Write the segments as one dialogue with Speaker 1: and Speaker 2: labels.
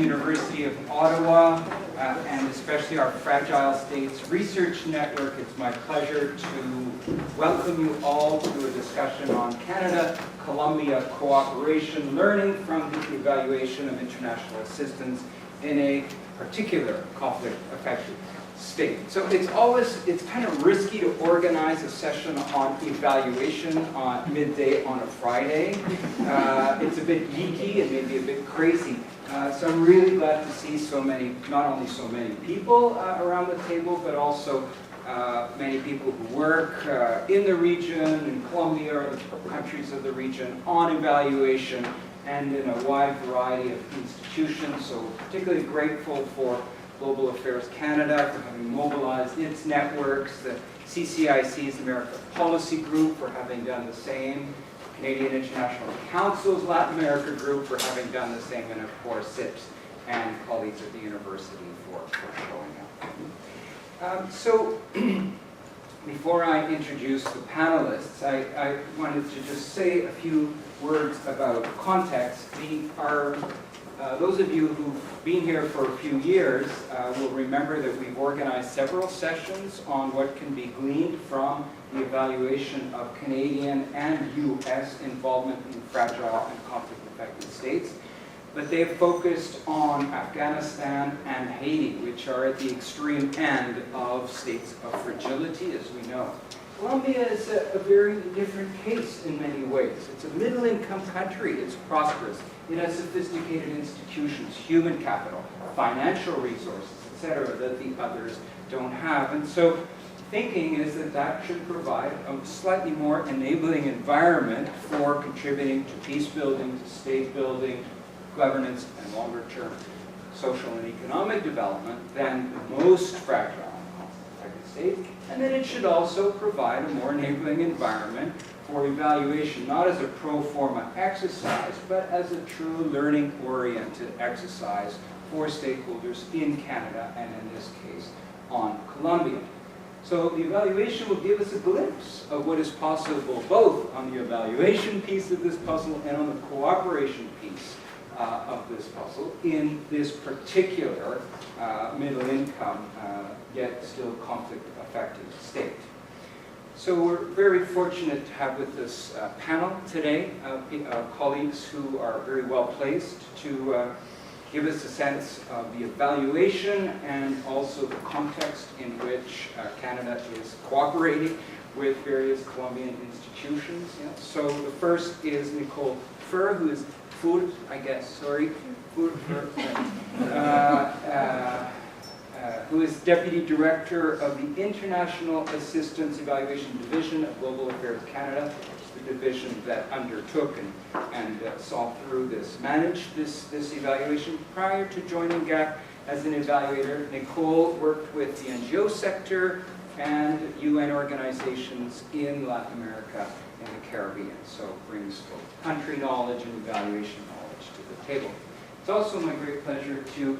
Speaker 1: University of Ottawa, and especially our Fragile States Research Network. It's my pleasure to welcome you all to a discussion on Canada-Colombia cooperation, learning from the evaluation of international assistance in a particular conflict-affected state. So it's kind of risky to organize a session on evaluation on midday on a Friday. It's a bit geeky and maybe a bit crazy. So I'm really glad to see so many, not only so many people around the table, but also many people who work in the region, in Colombia or the countries of the region on evaluation and in a wide variety of institutions. So particularly grateful for Global Affairs Canada for having mobilized its networks, the CCIC's America Policy Group for having done the same, Canadian International Council's Latin America Group for having done the same, and of course CIPS and colleagues at the university for showing up. So before I introduce the panelists, I wanted to just say a few words about context. Those of you who've been here for a few years will remember that we've organized several sessions on what can be gleaned from the evaluation of Canadian and U.S. involvement in fragile and conflict-affected states. But they've focused on Afghanistan and Haiti, which are at the extreme end of states of fragility, as we know. Colombia is a very different case in many ways. It's a middle-income country. It's prosperous. It has sophisticated institutions, human capital, financial resources, etc., that the others don't have. And so thinking is that that should provide a slightly more enabling environment for contributing to peace building, to state building, governance, and longer-term social and economic development than the most fragile state, and then it should also provide a more enabling environment for evaluation, not as a pro forma exercise, but as a true learning-oriented exercise for stakeholders in Canada, and in this case, on Colombia. So the evaluation will give us a glimpse of what is possible both on the evaluation piece of this puzzle and on the cooperation piece of this puzzle in this particular middle-income, yet still conflict-affected state. So we're very fortunate to have with us panel today colleagues who are very well placed to give us a sense of the evaluation and also the context in which Canada is cooperating with various Colombian institutions. Yeah. So the first is Nicole Fur, who is who is Deputy Director of the International Assistance Evaluation Division of Global Affairs Canada, the division that undertook and saw through this, managed this evaluation. Prior to joining GAC as an evaluator, Nicole worked with the NGO sector and UN organizations in Latin America and the Caribbean, so brings both country knowledge and evaluation knowledge to the table. It's also my great pleasure to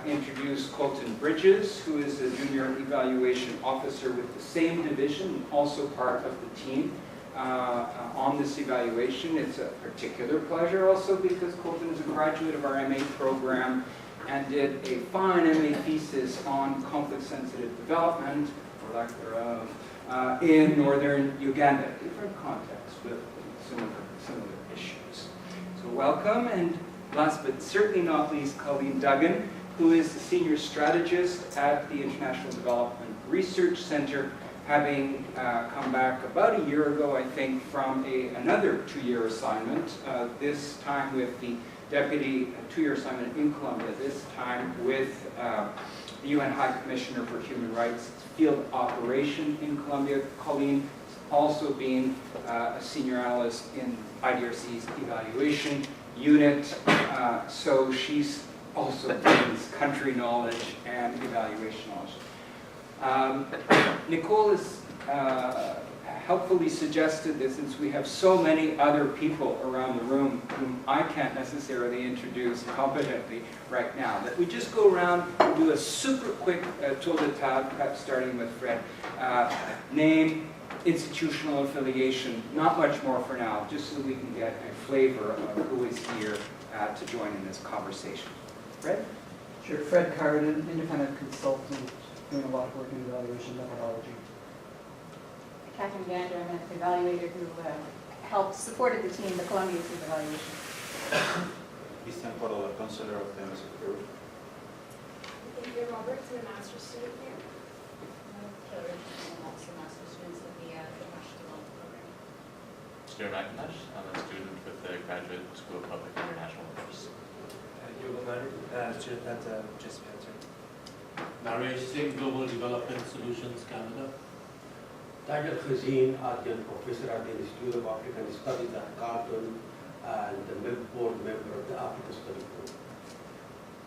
Speaker 1: introduce Colton Bridges, who is a junior evaluation officer with the same division, also part of the team on this evaluation. It's a particular pleasure also because Colton is a graduate of our MA program and did a fine MA thesis on conflict-sensitive development, or lack thereof, in northern Uganda. Different context, but similar issues. So welcome, and last but certainly not least, Colleen Duggan, who is the Senior Strategist at the International Development Research Center, having come back about a year ago, I think, from another two-year assignment, this time with the Deputy two-year assignment in Colombia, this time with the UN High Commissioner for Human Rights field operation in Colombia. Colleen also being a senior analyst in IDRC's evaluation unit, so she's also brings country knowledge and evaluation knowledge. Nicole has helpfully suggested that since we have so many other people around the room whom I can't necessarily introduce competently right now, that we just go around and do a super quick tour de table, perhaps starting with Fred. Name, institutional affiliation, not much more for now, just so we can get a flavor of who is here to join in this conversation. Fred?
Speaker 2: Sure, Fred Carden, independent consultant, doing a lot of work in evaluation methodology.
Speaker 3: Catherine Gander, I'm an evaluator who supported the team, the Columbia team evaluation.
Speaker 4: Christian Cordova, counselor of the MSc Peru.
Speaker 5: Cynthia Roberts, I'm a master's student here.
Speaker 6: Hillary, I'm also master's students in the International Program.
Speaker 7: Stuart McIntosh, I'm a student with the Graduate School of Public and International Affairs.
Speaker 8: Yoga Leonard, student at JSP.
Speaker 9: Naresh Singh, Global Development Solutions, Canada.
Speaker 10: Tiger Khazin, Adyan Professor at the Institute of African Studies at Carleton and the board member of the Africa Study Group.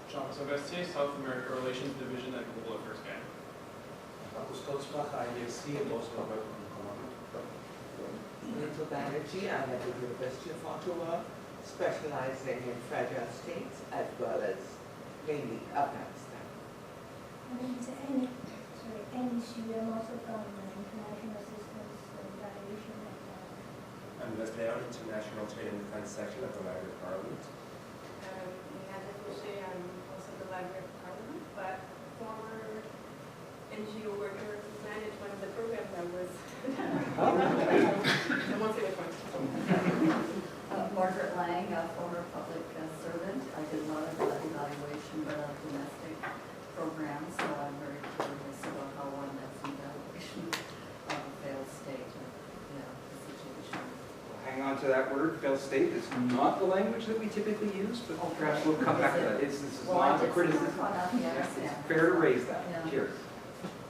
Speaker 11: Jean Sylvester, South America Relations Division at Global Affairs Canada.
Speaker 8: Marcus Kotzbach, IAC, and also a work on Colombia.
Speaker 12: Little Banerjee, I'm at the University of Ottawa, specializing in fragile states as well as mainly Afghanistan.
Speaker 5: My name is Annie. Annie Xu, I'm also from International Assistance Evaluation.
Speaker 8: I'm Leslie Leon, International Trade and Defense Section at the Library of Parliament.
Speaker 6: I'm also the Library of Parliament, but former NGO worker who managed one of the programs I was. I won't say which one.
Speaker 3: Margaret Lang, a former public servant. I did a lot of evaluation of domestic programs, so I'm very curious about how one does an evaluation of a failed state or the situation.
Speaker 1: Hang on to that word, failed state is not the language that we typically use, but perhaps we'll come back to that. This is not a criticism. It's fair to raise that.
Speaker 3: Yeah.
Speaker 1: Cheers.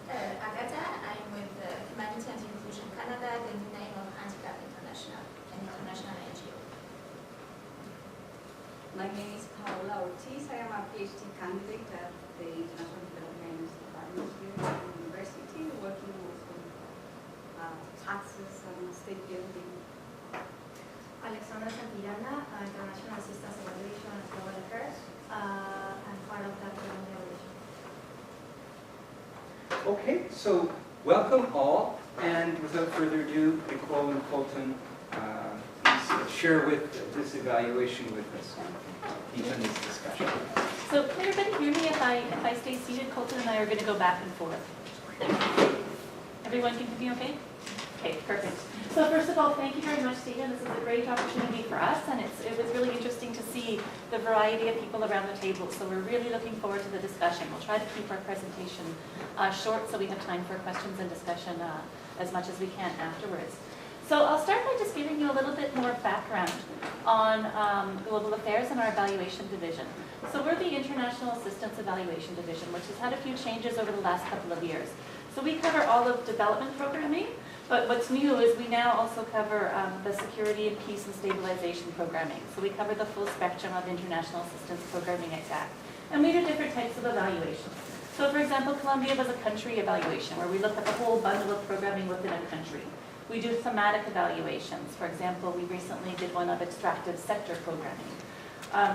Speaker 5: Agatha, I'm with Humanity and Inclusion Canada, the name of Handicap International, an international NGO.
Speaker 6: My name is Paola Ortiz. I am a PhD candidate at the International Development Department here at the university, working also on taxes and state building.
Speaker 5: Alexandra Santillana, International Assistance Evaluation and Global Affairs, and part of that Colombia evaluation.
Speaker 1: Okay, so welcome all, and without further ado, Nicole and Colton, please share this evaluation with us, deepen this discussion.
Speaker 13: So can everybody hear me if I stay seated? Colton and I are going to go back and forth. Everyone can hear me okay? Okay, perfect. So first of all, thank you very much, Stephen. This is a great opportunity for us, and it was really interesting to see the variety of people around the table. So we're really looking forward to the discussion. We'll try to keep our presentation short so we have time for questions and discussion as much as we can afterwards. So I'll start by just giving you a little bit more background on global affairs and our evaluation division. So we're the International Assistance Evaluation Division, which has had a few changes over the last couple of years. So we cover all of development programming, but what's new is we now also cover the security and peace and stabilization programming. So we cover the full spectrum of international assistance programming attack. And we do different types of evaluations. So for example, Colombia was a country evaluation where we look at the whole bundle of programming within a country. We do thematic evaluations. For example, we recently did one of extractive sector programming.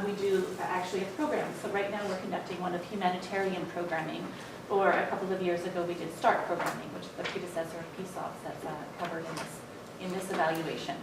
Speaker 13: We do actually a program. So right now we're conducting one of humanitarian programming. Or a couple of years ago we did START programming, which is the predecessor of PSOPs that's covered in this evaluation.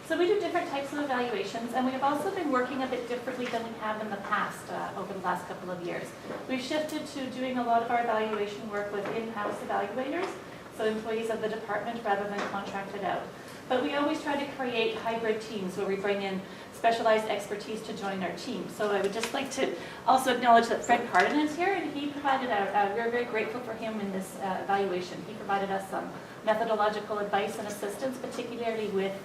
Speaker 13: So we do different types of evaluations, and we have also been working a bit differently than we have in the past over the last couple of years. We've shifted to doing a lot of our evaluation work with in-house evaluators, so employees of the department rather than contracted out. But we always try to create hybrid teams where we bring in specialized expertise to join our team. So I would just like to also acknowledge that Fred Carden is here, and he provided we're very grateful for him in this evaluation. He provided us some methodological advice and assistance, particularly with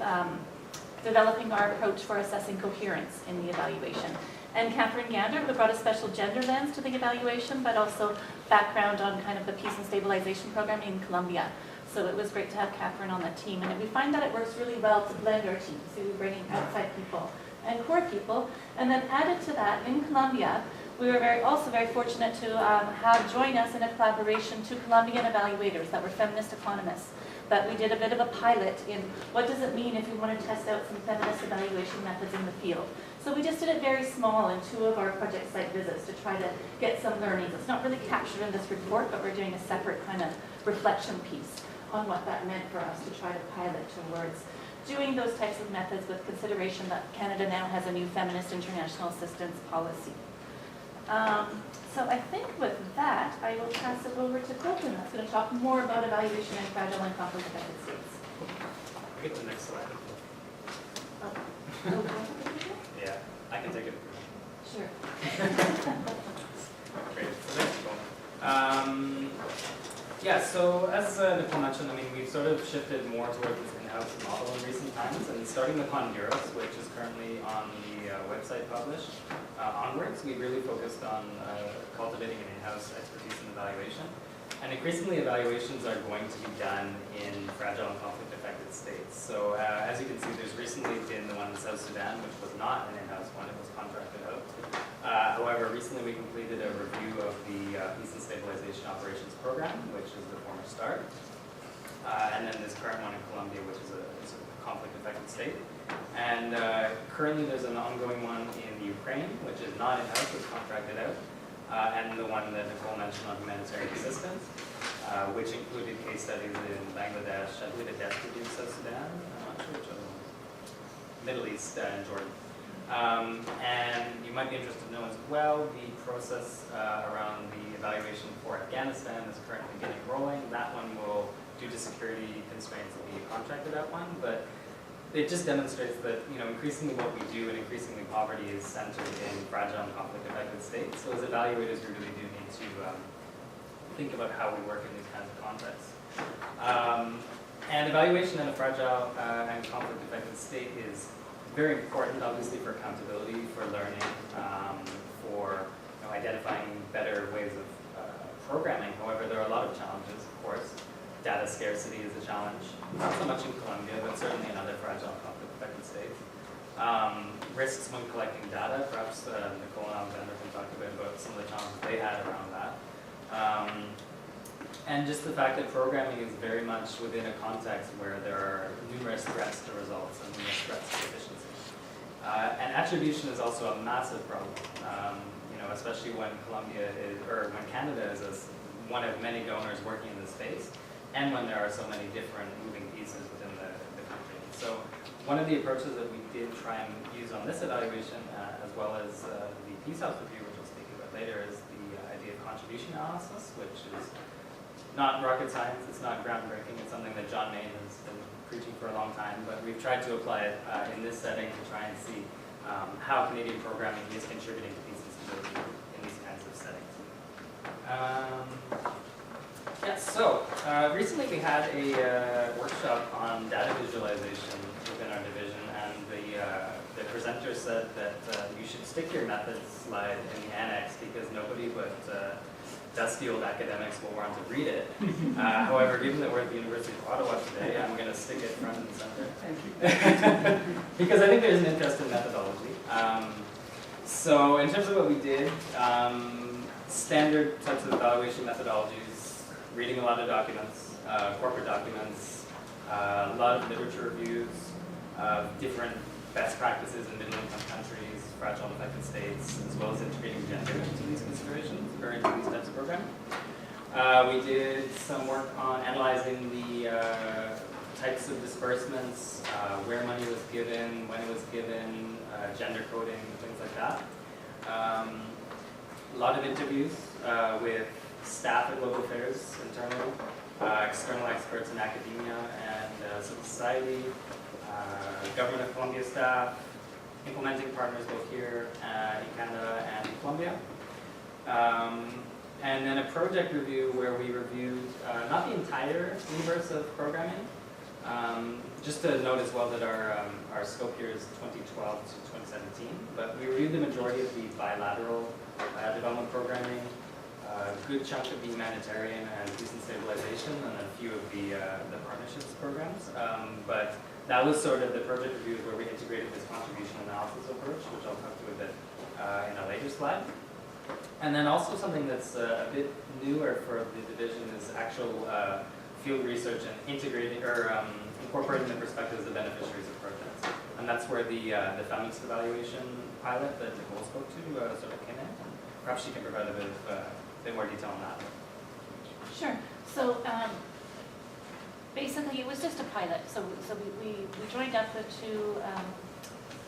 Speaker 13: developing our approach for assessing coherence in the evaluation. And Catherine Gander, who brought a special gender lens to the evaluation, but also background on kind of the peace and stabilization program in Colombia. So it was great to have Catherine on that team. And we find that it works really well to blend our teams. So we bring in outside people and core people. And then added to that, in Colombia, we were also very fortunate to have join us in a collaboration two Colombian evaluators that were feminist economists. That we did a bit of a pilot in what does it mean if we want to test out some feminist evaluation methods in the field. So we just did it very small in two of our project site visits to try to get some learnings. It's not really captured in this report, but we're doing a separate kind of reflection piece on what that meant for us to try to pilot towards doing those types of methods with consideration that Canada now has a new feminist international assistance policy. So I think with that, I will pass it over to Colton, that's going to talk more about evaluation in fragile and conflict affected states.
Speaker 11: I get the next slide.
Speaker 13: Oh.
Speaker 11: Yeah, I can take it.
Speaker 13: Sure.
Speaker 11: Great, so thanks, Nicole. Yeah, so as Nicole mentioned, I mean, we've sort of shifted more towards this in-house model in recent times, and starting with Honduras, which is currently on the website published, onwards, we've really focused on cultivating an in-house expertise in evaluation. And increasingly, evaluations are going to be done in fragile and conflict-affected states. So as you can see, there's recently been the one in South Sudan, which was not an in-house one, it was contracted out. However, recently we completed a review of the Peace and Stabilization Operations Program, which is the former START. And then this current one in Colombia, which is a conflict-affected state. And currently there's an ongoing one in Ukraine, which is not in-house, it's contracted out. And the one that Nicole mentioned on humanitarian assistance, which included case studies in Bangladesh, I believe it did South Sudan, I'm not sure which other ones, Middle East and Jordan. And you might be interested to know as well, the process around the evaluation for Afghanistan is currently getting rolling. That one will, due to security constraints, will be a contracted out one, but it just demonstrates that, you know, increasingly what we do and increasingly poverty is centered in fragile and conflict-affected states. So as evaluators, we really do need to think about how we work in these kinds of contexts. And evaluation in a fragile and conflict-affected state is very important, obviously, for accountability, for learning, for identifying better ways of programming. However, there are a lot of challenges, of course. Data scarcity is a challenge, not so much in Colombia, but certainly in other fragile conflict-affected states. Risks when collecting data, perhaps Nicole and Alexander can talk a bit about some of the challenges they had around that. And just the fact that programming is very much within a context where there are numerous threats to results and numerous threats to efficiency. And attribution is also a massive problem, especially when when Canada is one of many donors working in this space, and when there are so many different moving pieces within the country. So one of the approaches that we did try and use on this evaluation, as well as the Peace House review, which we'll speak about later, is the idea of contribution analysis, which is not rocket science, it's not groundbreaking, it's something that John Main has been preaching for a long time, but we've tried to apply it in this setting to try and see how Canadian programming is contributing to peace and stability in these kinds of settings. So recently we had a workshop on data visualization within our division, and the presenter said that you should stick your methods slide in the annex because nobody but dusty old academics will want to read it. However, given that we're at the University of Ottawa today, I'm going to stick it front and center.
Speaker 2: Thank you.
Speaker 11: Because I think there's an interest in methodology. So in terms of what we did, standard types of evaluation methodologies, reading a lot of documents, corporate documents, a lot of literature reviews of different best practices in middle-income countries, fragile and affected states, as well as integrating gender into these considerations, or into these types of programming. We did some work on analyzing the types of disbursements, where money was given, when it was given, gender coding, things like that. A lot of interviews with staff at Global Affairs internally, external experts in academia and civil society, Government of Colombia staff, implementing partners both here in Canada and in Colombia. And then a project review where we reviewed not the entire universe of programming. Just to note as well that our scope here is 2012 to 2017, but we reviewed the majority of the bilateral development programming, a good chunk of the humanitarian and peace and stabilization, and a few of the partnerships programs. But that was sort of the project review where we integrated this contribution analysis approach, which I'll talk to a bit in a later slide. And then also something that's a bit newer for the division is actual field research and integrating or incorporating the perspectives of beneficiaries of projects. And that's where the Feminist evaluation pilot that Nicole spoke to sort of came in. Perhaps she can provide a bit more detail on that.
Speaker 13: Sure. So basically, it was just a pilot. So we joined up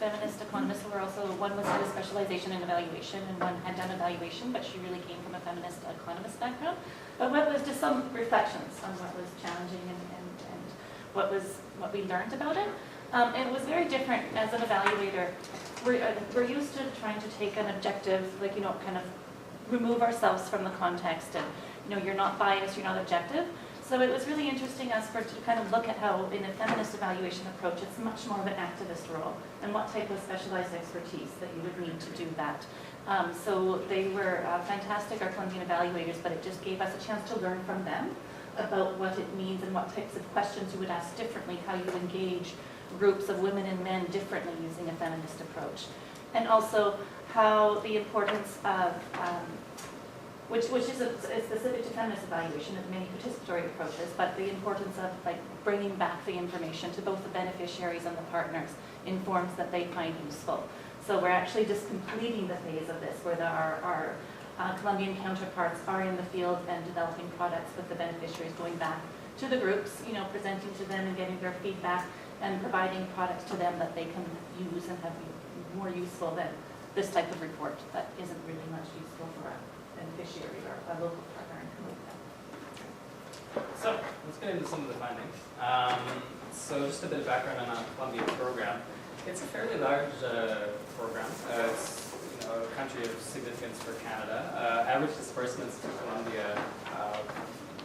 Speaker 13: the feminist economists who were also, one was had a specialization in evaluation and one had done evaluation, but she really came from a feminist economist background. But what was just some reflections on what was challenging and what we learned about it. It was very different as an evaluator. We're used to trying to take an objective, like, kind of remove ourselves from the context and, you're not biased, you're not objective. So it was really interesting to kind of look at how in a feminist evaluation approach, it's much more of an activist role and what type of specialized expertise that you would need to do that. So they were fantastic, our Colombian evaluators, but it just gave us a chance to learn from them about what it means and what types of questions you would ask differently, how you engage groups of women and men differently using a feminist approach. And also how the importance of, which is specific to feminist evaluation and many participatory approaches, but the importance of bringing back the information to both the beneficiaries and the partners in forms that they find useful. So we're actually just completing the phase of this where our Colombian counterparts are in the field and developing products with the beneficiaries going back to the groups, presenting to them and getting their feedback and providing products to them that they can use and have more useful than this type of report that isn't really much useful for a beneficiary or a local partner in Colombia.
Speaker 11: So let's get into some of the findings. So just a bit of background on our Colombia program. It's a fairly large program. It's a country of significance for Canada. Average disbursements to Colombia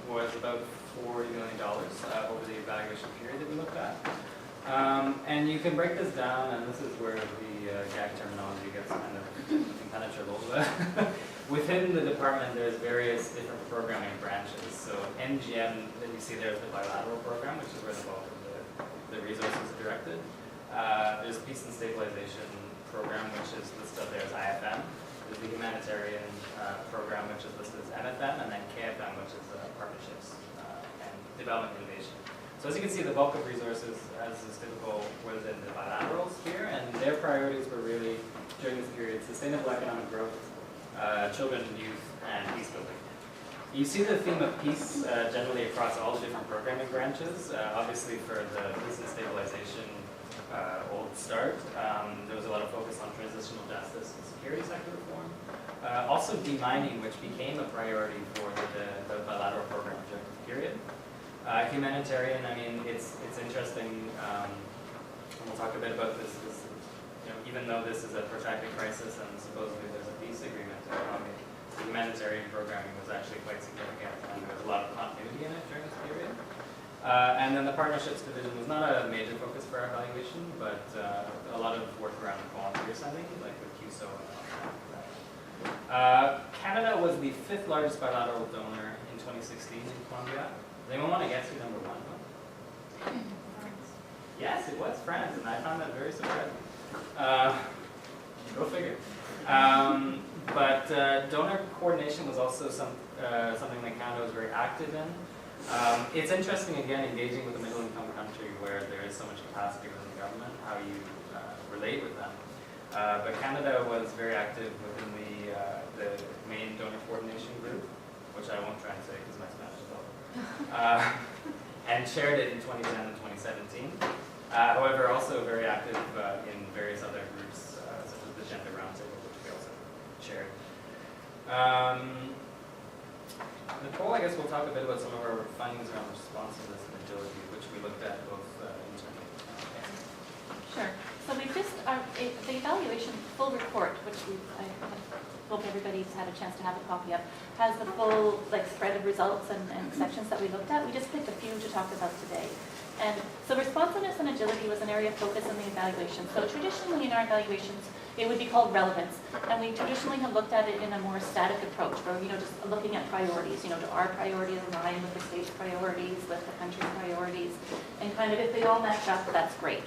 Speaker 11: was about $40 million over the evaluation period that we looked at. And you can break this down, and this is where the gag terminology gets kind of impenetrable. Within the department, there's various different programming branches. So NGM that you see there is the bilateral program, which is where the bulk of the resources are directed. There's Peace and Stabilization program, which is listed up there as IFM. There's the Humanitarian program, which is listed as MFM, and then KFM, which is Partnerships and Development Innovation. So as you can see, the bulk of resources, as is typical, was in the bilaterals here, and their priorities were really, during this period, sustainable economic growth, children and youth, and peace building. You see the theme of peace generally across all the different programming branches. Obviously for the Peace and Stabilization old start, there was a lot of focus on transitional justice and security sector reform. Also demining, which became a priority for the bilateral program during the period. Humanitarian, I mean, it's interesting, and we'll talk a bit about this, even though this is a protracted crisis and supposedly there's a peace agreement in Colombia, the humanitarian programming was actually quite significant, and there was a lot of continuity in it during this period. And then the partnerships division was not a major focus for our evaluation, but a lot of work around volunteer sending, like with QSO and all that. Canada was the 5th largest bilateral donor in 2016 in Colombia. Does anyone want to guess who number 1 was?
Speaker 5: France.
Speaker 11: Yes, it was France, and I found that very surprising. Go figure. But donor coordination was also something that Canada was very active in. It's interesting, again, engaging with a middle-income country where there is so much capacity within the government, how you relate with them. But Canada was very active within the main donor coordination group, which I won't try and say because my Spanish is over. And chaired it in 2010 and 2017. However, also very active in various other groups, such as the Gender Roundtable, which we also chaired. Nicole, I guess we'll talk a bit about some of our findings around responsiveness and agility, which we looked at both internally.
Speaker 13: Sure. So we've just, the evaluation full report, which I hope everybody's had a chance to have a copy of, has the full spread of results and sections that we looked at. We just picked a few to talk about today. And so responsiveness and agility was an area of focus in the evaluation. So traditionally in our evaluations, it would be called relevance. And we traditionally have looked at it in a more static approach, where, just looking at priorities, do our priorities align with the state's priorities, with the country's priorities, and kind of if they all match up, that's great.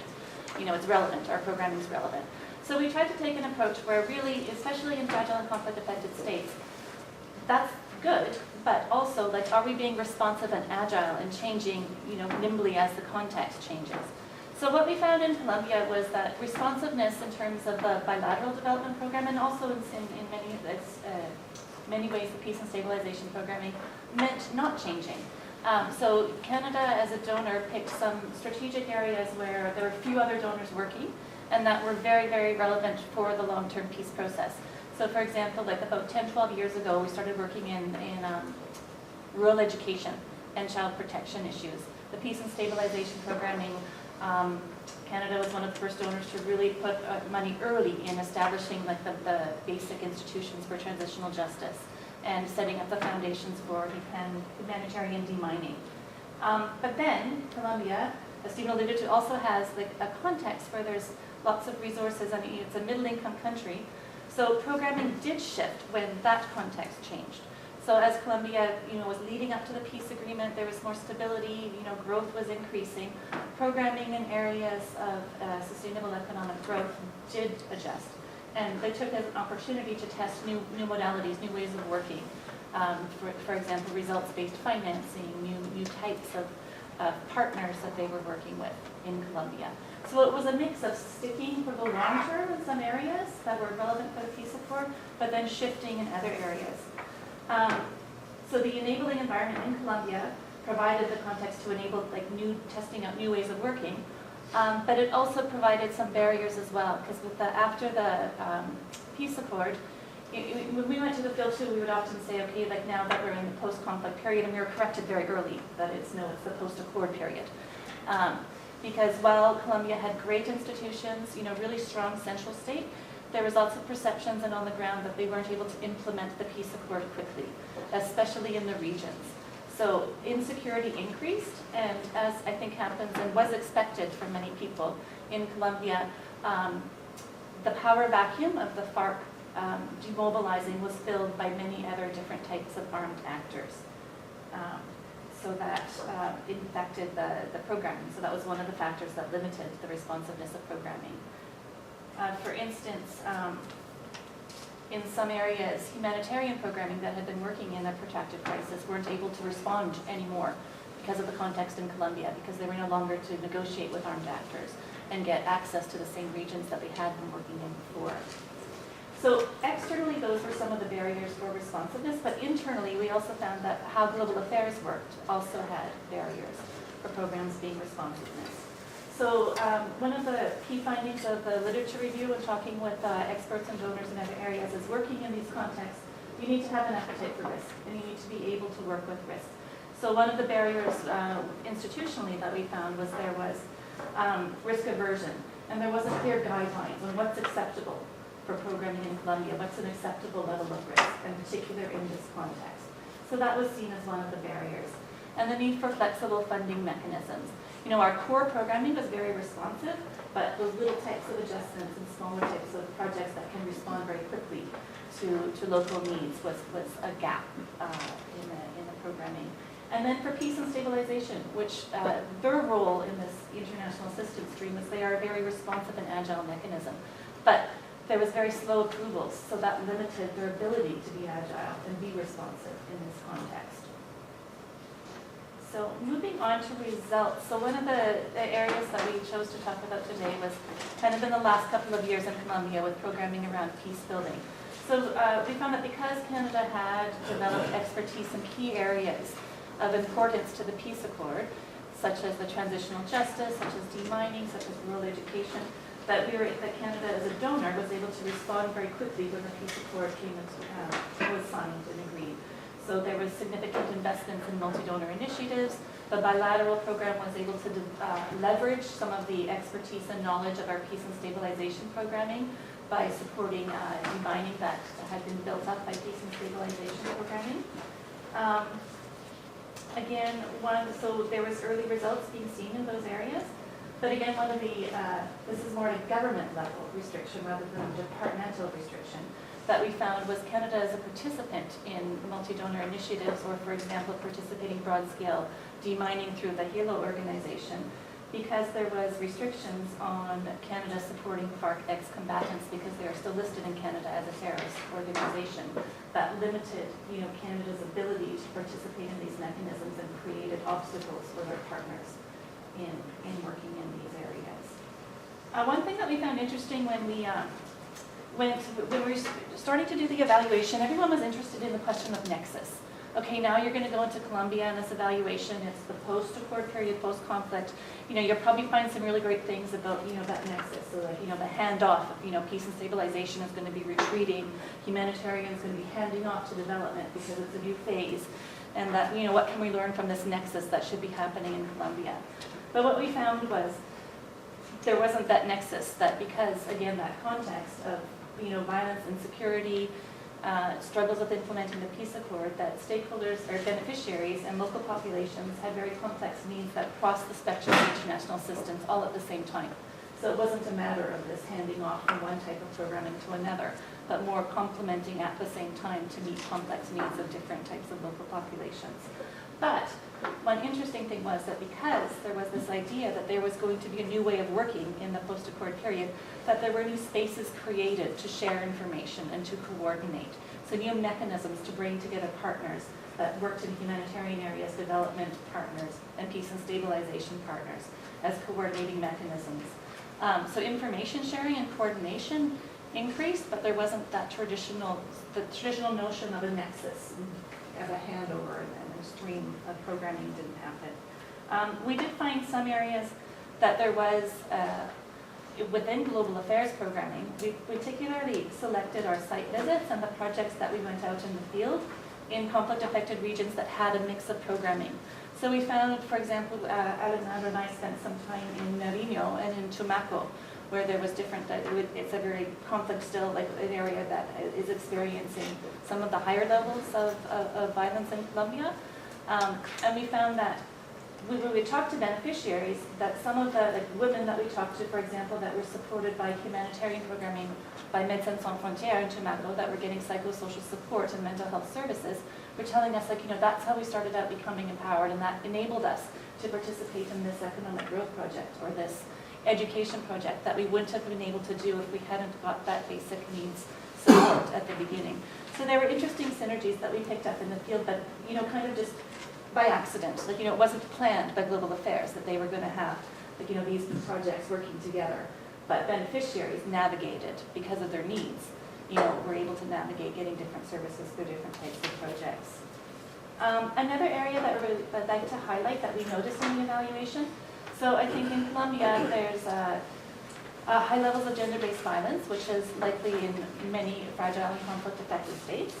Speaker 13: It's relevant, our programming is relevant. So we tried to take an approach where really, especially in fragile and conflict-affected states, that's good, but also, are we being responsive and agile and changing, nimbly as the context changes? So what we found in Colombia was that responsiveness in terms of the bilateral development program, and also in many ways the peace and stabilization programming, meant not changing. So Canada, as a donor, picked some strategic areas where there were few other donors working, and that were very, very relevant for the long-term peace process. So for example, like about 10, 12 years ago, we started working in rural education and child protection issues. The peace and stabilization programming, Canada was one of the first donors to really put money early in establishing like the basic institutions for transitional justice and setting up the foundations for humanitarian demining. But then Colombia, as Stephen alluded to, also has like a context where there's lots of resources. I mean, it's a middle-income country. So programming did shift when that context changed. So as Colombia, was leading up to the peace agreement, there was more stability, growth was increasing. Programming in areas of sustainable economic growth did adjust. And they took it as an opportunity to test new modalities, new ways of working. For example, results-based financing, new types of partners that they were working with in Colombia. So it was a mix of sticking for the long term in some areas that were relevant for the peace accord, but then shifting in other areas. So the enabling environment in Colombia provided the context to enable testing out new ways of working, but it also provided some barriers as well, because after the peace accord, when we went to the field too, we would often say, okay, like now that we're in the post-conflict period, and we were corrected very early that it's the post-accord period. Because while Colombia had great institutions, really strong central state, there was lots of perceptions and on the ground that they weren't able to implement the peace accord quickly, especially in the regions. So insecurity increased, and as I think happens and was expected for many people in Colombia, the power vacuum of the FARC demobilizing was filled by many other different types of armed actors. So that infected the programming. So that was one of the factors that limited the responsiveness of programming. For instance, in some areas, humanitarian programming that had been working in a protracted crisis weren't able to respond anymore because of the context in Colombia, because they were no longer to negotiate with armed actors and get access to the same regions that they had been working in before. So externally, those were some of the barriers for responsiveness, but internally, we also found that how global affairs worked also had barriers for programs being responsiveness. So one of the key findings of the literature review and talking with experts and donors in other areas is working in these contexts, you need to have an appetite for risk, and you need to be able to work with risk. So one of the barriers institutionally that we found was there was risk aversion, and there wasn't clear guidelines on what's acceptable for programming in Colombia, what's an acceptable level of risk, in particular in this context. So that was seen as one of the barriers. And the need for flexible funding mechanisms. Our core programming was very responsive, but those little types of adjustments and smaller types of projects that can respond very quickly to local needs was a gap in the programming. And then for peace and stabilization, which their role in this international assistance stream is they are a very responsive and agile mechanism. But there was very slow approvals, so that limited their ability to be agile and be responsive in this context. So moving on to results. So one of the areas that we chose to talk about today was kind of in the last couple of years in Colombia with programming around peace building. So we found that because Canada had developed expertise in key areas of importance to the peace accord, such as the transitional justice, such as demining, such as rural education, that Canada as a donor was able to respond very quickly when the peace accord was signed and agreed. So there was significant investments in multi-donor initiatives. The bilateral program was able to leverage some of the expertise and knowledge of our peace and stabilization programming by supporting demining that had been built up by peace and stabilization programming. So there was early results being seen in those areas. But again, this is more at a government level restriction rather than a departmental restriction that we found was Canada as a participant in multi-donor initiatives, or for example, participating broad-scale demining through the HALO organization, because there was restrictions on Canada supporting FARC ex-combatants because they are still listed in Canada as a terrorist organization. That limited, Canada's ability to participate in these mechanisms and created obstacles for their partners in working in these areas. One thing that we found interesting when we were starting to do the evaluation, everyone was interested in the question of nexus. okay, now you're going to go into Colombia and this evaluation, it's the post-accord period, post-conflict. You'll probably find some really great things about, that nexus. So like, the handoff of, peace and stabilization is going to be retreating, humanitarian is going to be handing off to development because it's a new phase. And that, what can we learn from this nexus that should be happening in Colombia? But what we found was there wasn't that nexus, that because, again, that context of, violence, insecurity, struggles with implementing the peace accord, that stakeholders or beneficiaries and local populations had very complex needs that crossed the spectrum of international assistance all at the same time. So it wasn't a matter of this handing off from one type of programming to another, but more complementing at the same time to meet complex needs of different types of local populations. But one interesting thing was that because there was this idea that there was going to be a new way of working in the post-accord period, that there were new spaces created to share information and to coordinate. So new mechanisms to bring together partners that worked in humanitarian areas, development partners, and peace and stabilization partners as coordinating mechanisms. So information sharing and coordination increased, but there wasn't that traditional notion of a nexus, of a handover and a stream of programming didn't happen. We did find some areas that there was, within global affairs programming, we particularly selected our site visits and the projects that we went out in the field in conflict-affected regions that had a mix of programming. So we found, for example, Alexandra and I spent some time in Nariño and in Tumaco, where there was different, it's a very conflict still, like an area that is experiencing some of the higher levels of violence in Colombia. And we found that when we talked to beneficiaries, that some of the women that we talked to, for example, that were supported by humanitarian programming by Médecins Sans Frontières in Tumaco, that were getting psychosocial support and mental health services, were telling us, that's how we started out becoming empowered, and that enabled us to participate in this economic growth project or this education project that we wouldn't have been able to do if we hadn't got that basic needs support at the beginning. So there were interesting synergies that we picked up in the field, but kind of just by accident. It wasn't planned by global affairs that they were going to have these projects working together. But beneficiaries navigated because of their needs. Were able to navigate getting different services through different types of projects. Another area that I'd like to highlight that we noticed in the evaluation. So I think in Colombia there's high levels of gender-based violence, which is likely in many fragile and conflict-affected states.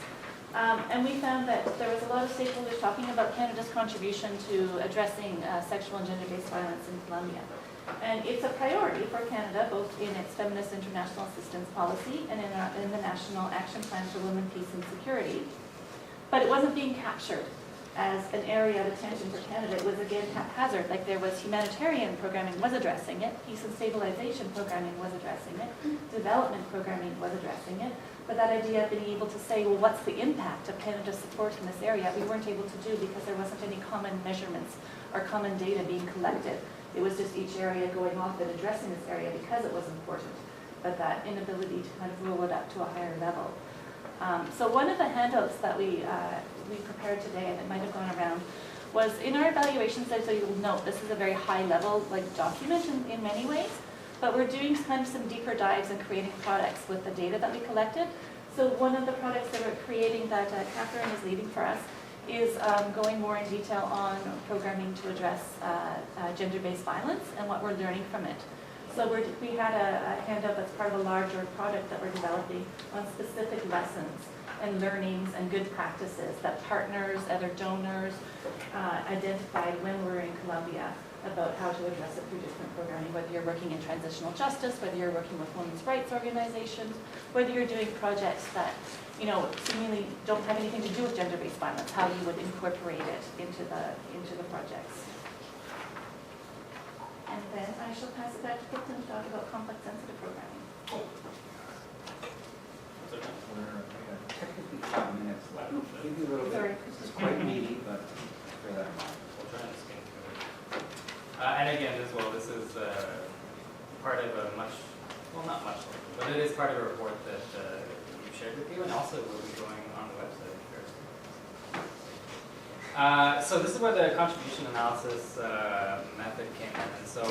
Speaker 13: And we found that there was a lot of stakeholders talking about Canada's contribution to addressing sexual and gender-based violence in Colombia. And it's a priority for Canada, both in its feminist international assistance policy and in the National Action Plan for Women, Peace and Security. But it wasn't being captured as an area of attention for Canada. It was again haphazard, like there was humanitarian programming was addressing it, peace and stabilization programming was addressing it, development programming was addressing it, but that idea of being able to say, well, what's the impact of Canada's support in this area, we weren't able to do because there wasn't any common measurements or common data being collected. It was just each area going off and addressing this area because it was important, but that inability to kind of roll it up to a higher level. So one of the handouts that we prepared today, and it might have gone around, was in our evaluations, so you'll note this is a very high level document in many ways, but we're doing kind of some deeper dives and creating products with the data that we collected. So one of the products that we're creating that Catherine is leading for us is going more in detail on programming to address gender-based violence and what we're learning from it. So we had a handout that's part of a larger product that we're developing on specific lessons and learnings and good practices that partners, other donors identified when we were in Colombia about how to address it through different programming, whether you're working in transitional justice, whether you're working with women's rights organizations, whether you're doing projects that seemingly don't have anything to do with gender-based violence, how you would incorporate it into the projects. And then I shall pass it back to Brooklyn to talk about conflict-sensitive programming.
Speaker 1: Technically 5 minutes left. Give you a little
Speaker 13: Sorry.
Speaker 1: bit. This is quite meaty, but bear that in mind.
Speaker 11: We'll try and skim through it. And again, as well, this is part of a not much, but it is part of a report that we've shared with you, and also will be going on the website. So this is where the contribution analysis method came in, and so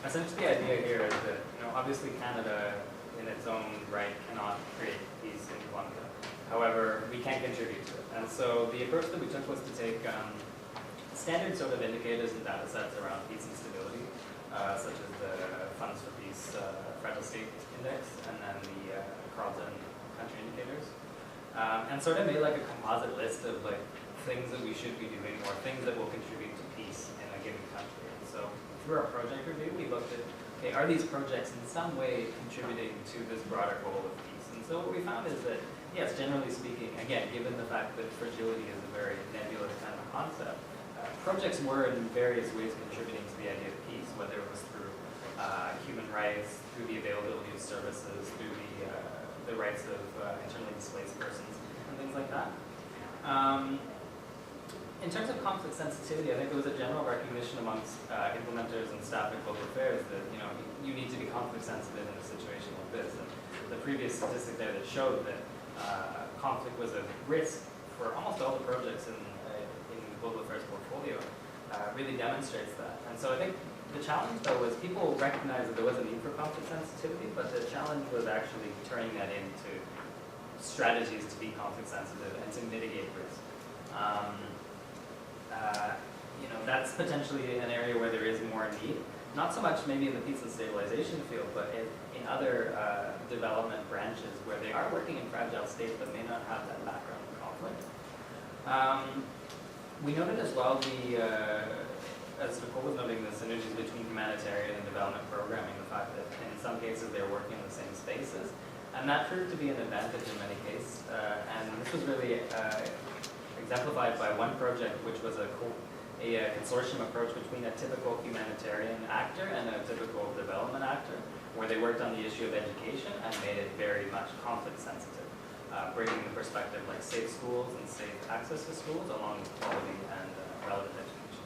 Speaker 11: essentially the idea here is that obviously Canada in its own right cannot create peace in Colombia. However, we can't contribute to it. And so the approach that we took was to take standard sort of indicators and data sets around peace and stability, such as the Funds for Peace Fragile State Index, and then the Carlton country indicators, and sort of made like a composite list of like things that we should be doing or things that will contribute to peace in a given country. And so through our project review, we looked at, okay, are these projects in some way contributing to this broader goal of peace? And so what we found is that, yes, generally speaking, again, given the fact that fragility is a very nebulous kind of concept, projects were in various ways contributing to the idea of peace, whether it was through human rights, through the availability of services, through the rights of internally displaced persons, and things like that. In terms of conflict sensitivity, I think there was a general recognition amongst implementers and staff at Global Affairs that you need to be conflict sensitive in a situation like this. And the previous statistic there that showed that conflict was a risk for almost all the projects in the Global Affairs portfolio really demonstrates that. And so I think the challenge though was people recognized that there was a need for conflict sensitivity, but the challenge was actually turning that into strategies to be conflict sensitive and to mitigate risk. That's potentially an area where there is more need. Not so much maybe in the peace and stabilization field, but in other development branches where they are working in fragile states but may not have that background of conflict. We noted as well as Nicole was noting, the synergies between humanitarian and development programming, the fact that in some cases they're working in the same spaces. And that proved to be an advantage in many cases. And this was really exemplified by one project, which was a consortium approach between a typical humanitarian actor and a typical development actor, where they worked on the issue of education and made it very much conflict sensitive, bringing the perspective like safe schools and safe access to schools along with quality and relevant education.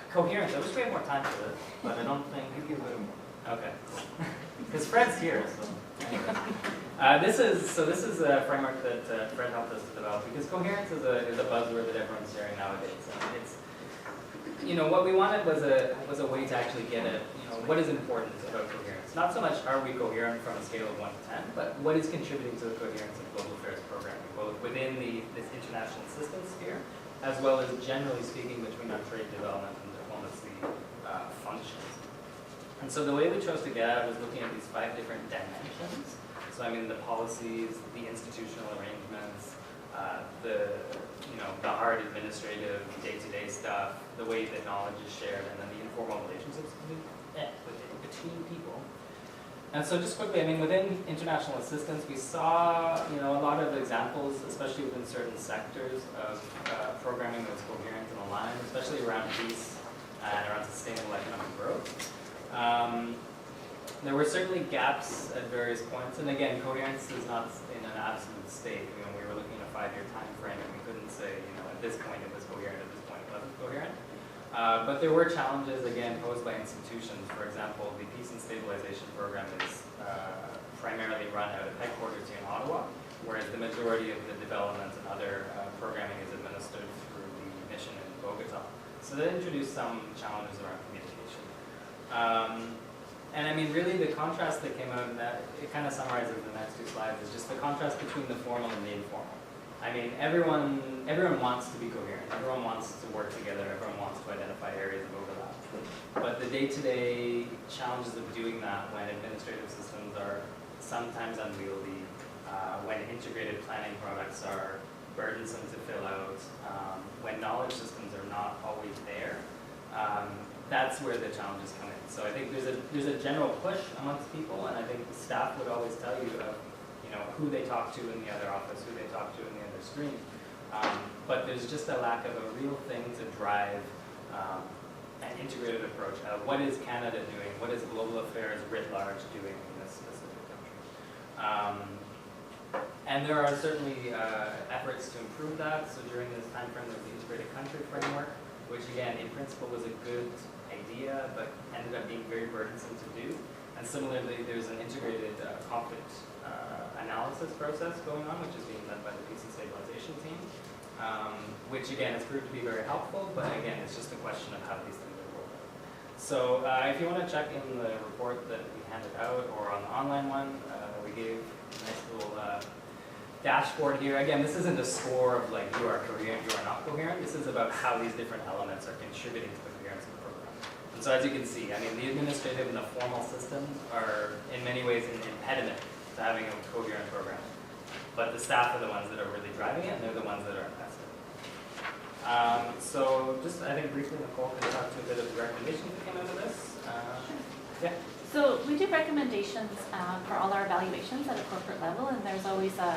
Speaker 11: Coherence, I wish we had more time for this, but I don't think...
Speaker 1: Maybe a little more.
Speaker 11: Okay, because Fred's here, so anyway. This is a framework that Fred helped us to develop, because coherence is a buzzword that everyone's hearing nowadays. And it's, what we wanted was a way to actually get at, what is important about coherence. Not so much are we coherent from a scale of 1 to 10, but what is contributing to the coherence of global affairs programming, both within this international assistance sphere, as well as generally speaking between our trade development and diplomacy functions. And so the way we chose to get at was looking at these 5 different dimensions. So I mean the policies, the institutional arrangements, the hard administrative, day-to-day stuff, the way that knowledge is shared, and then the informal relationships between people. And so just quickly, I mean within international assistance, we saw a lot of examples, especially within certain sectors of programming that was coherent and aligned, especially around peace and around sustainable economic growth. There were certainly gaps at various points, and again, coherence is not in an absolute state. We were looking at a 5-year time frame, and we couldn't say, at this point it was coherent, at this point it wasn't coherent. But there were challenges, again, posed by institutions. For example, the Peace and Stabilization Program is primarily run out of headquarters here in Ottawa, whereas the majority of the development and other programming is administered through the mission in Bogota. So that introduced some challenges around communication. And I mean, really the contrast that came out in that, it kind of summarizes the next 2 slides, is just the contrast between the formal and the informal. I mean, everyone wants to be coherent, everyone wants to work together, everyone wants to identify areas of overlap. But the day-to-day challenges of doing that when administrative systems are sometimes unwieldy, when integrated planning products are burdensome to fill out, when knowledge systems are not always there, that's where the challenges come in. So I think there's a general push amongst people, and I think the staff would always tell you of who they talk to in the other office, who they talk to in the other stream. But there's just a lack of a real thing to drive an integrated approach. What is Canada doing? What is global affairs writ large doing in this specific country? And there are certainly efforts to improve that. So during this time frame, there's the integrated country framework, which again, in principle, was a good idea, but ended up being very burdensome to do. And similarly, there's an integrated conflict analysis process going on, which is being led by the Peace and Stabilization team, which again has proved to be very helpful, but again, it's just a question of how these things are rolled out. So if you want to check in the report that we handed out, or on the online one, we gave a nice little dashboard here. Again, this isn't a score of like you are coherent, you are not coherent. This is about how these different elements are contributing to the coherence of the program. And so as you can see, I mean, the administrative and the formal systems are in many ways an impediment to having a coherent program. But the staff are the ones that are really driving it, and they're the ones that are invested. So just, I think briefly, Nicole can talk to a bit of the recommendations that came out of this. Yeah.
Speaker 13: So we do recommendations for all our evaluations at a corporate level, and there's always a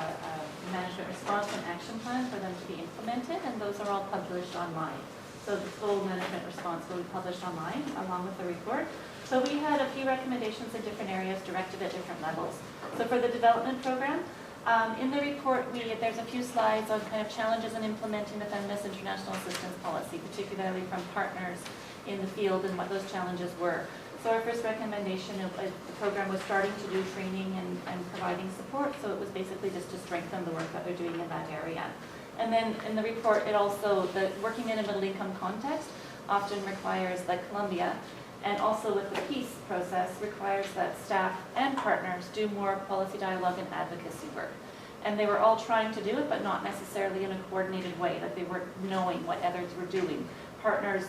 Speaker 13: management response and action plan for them to be implemented, and those are all published online. So the full management response will be published online along with the report. So we had a few recommendations in different areas directed at different levels. So for the development program, in the report, there's a few slides on kind of challenges in implementing the Feminist International Assistance Policy, particularly from partners in the field and what those challenges were. So our first recommendation, the program was starting to do training and providing support, so it was basically just to strengthen the work that they're doing in that area. And then in the report, it also, working in a middle income context often requires, like Colombia, and also with the peace process, requires that staff and partners do more policy dialogue and advocacy work. And they were all trying to do it, but not necessarily in a coordinated way, that they weren't knowing what others were doing. Partners,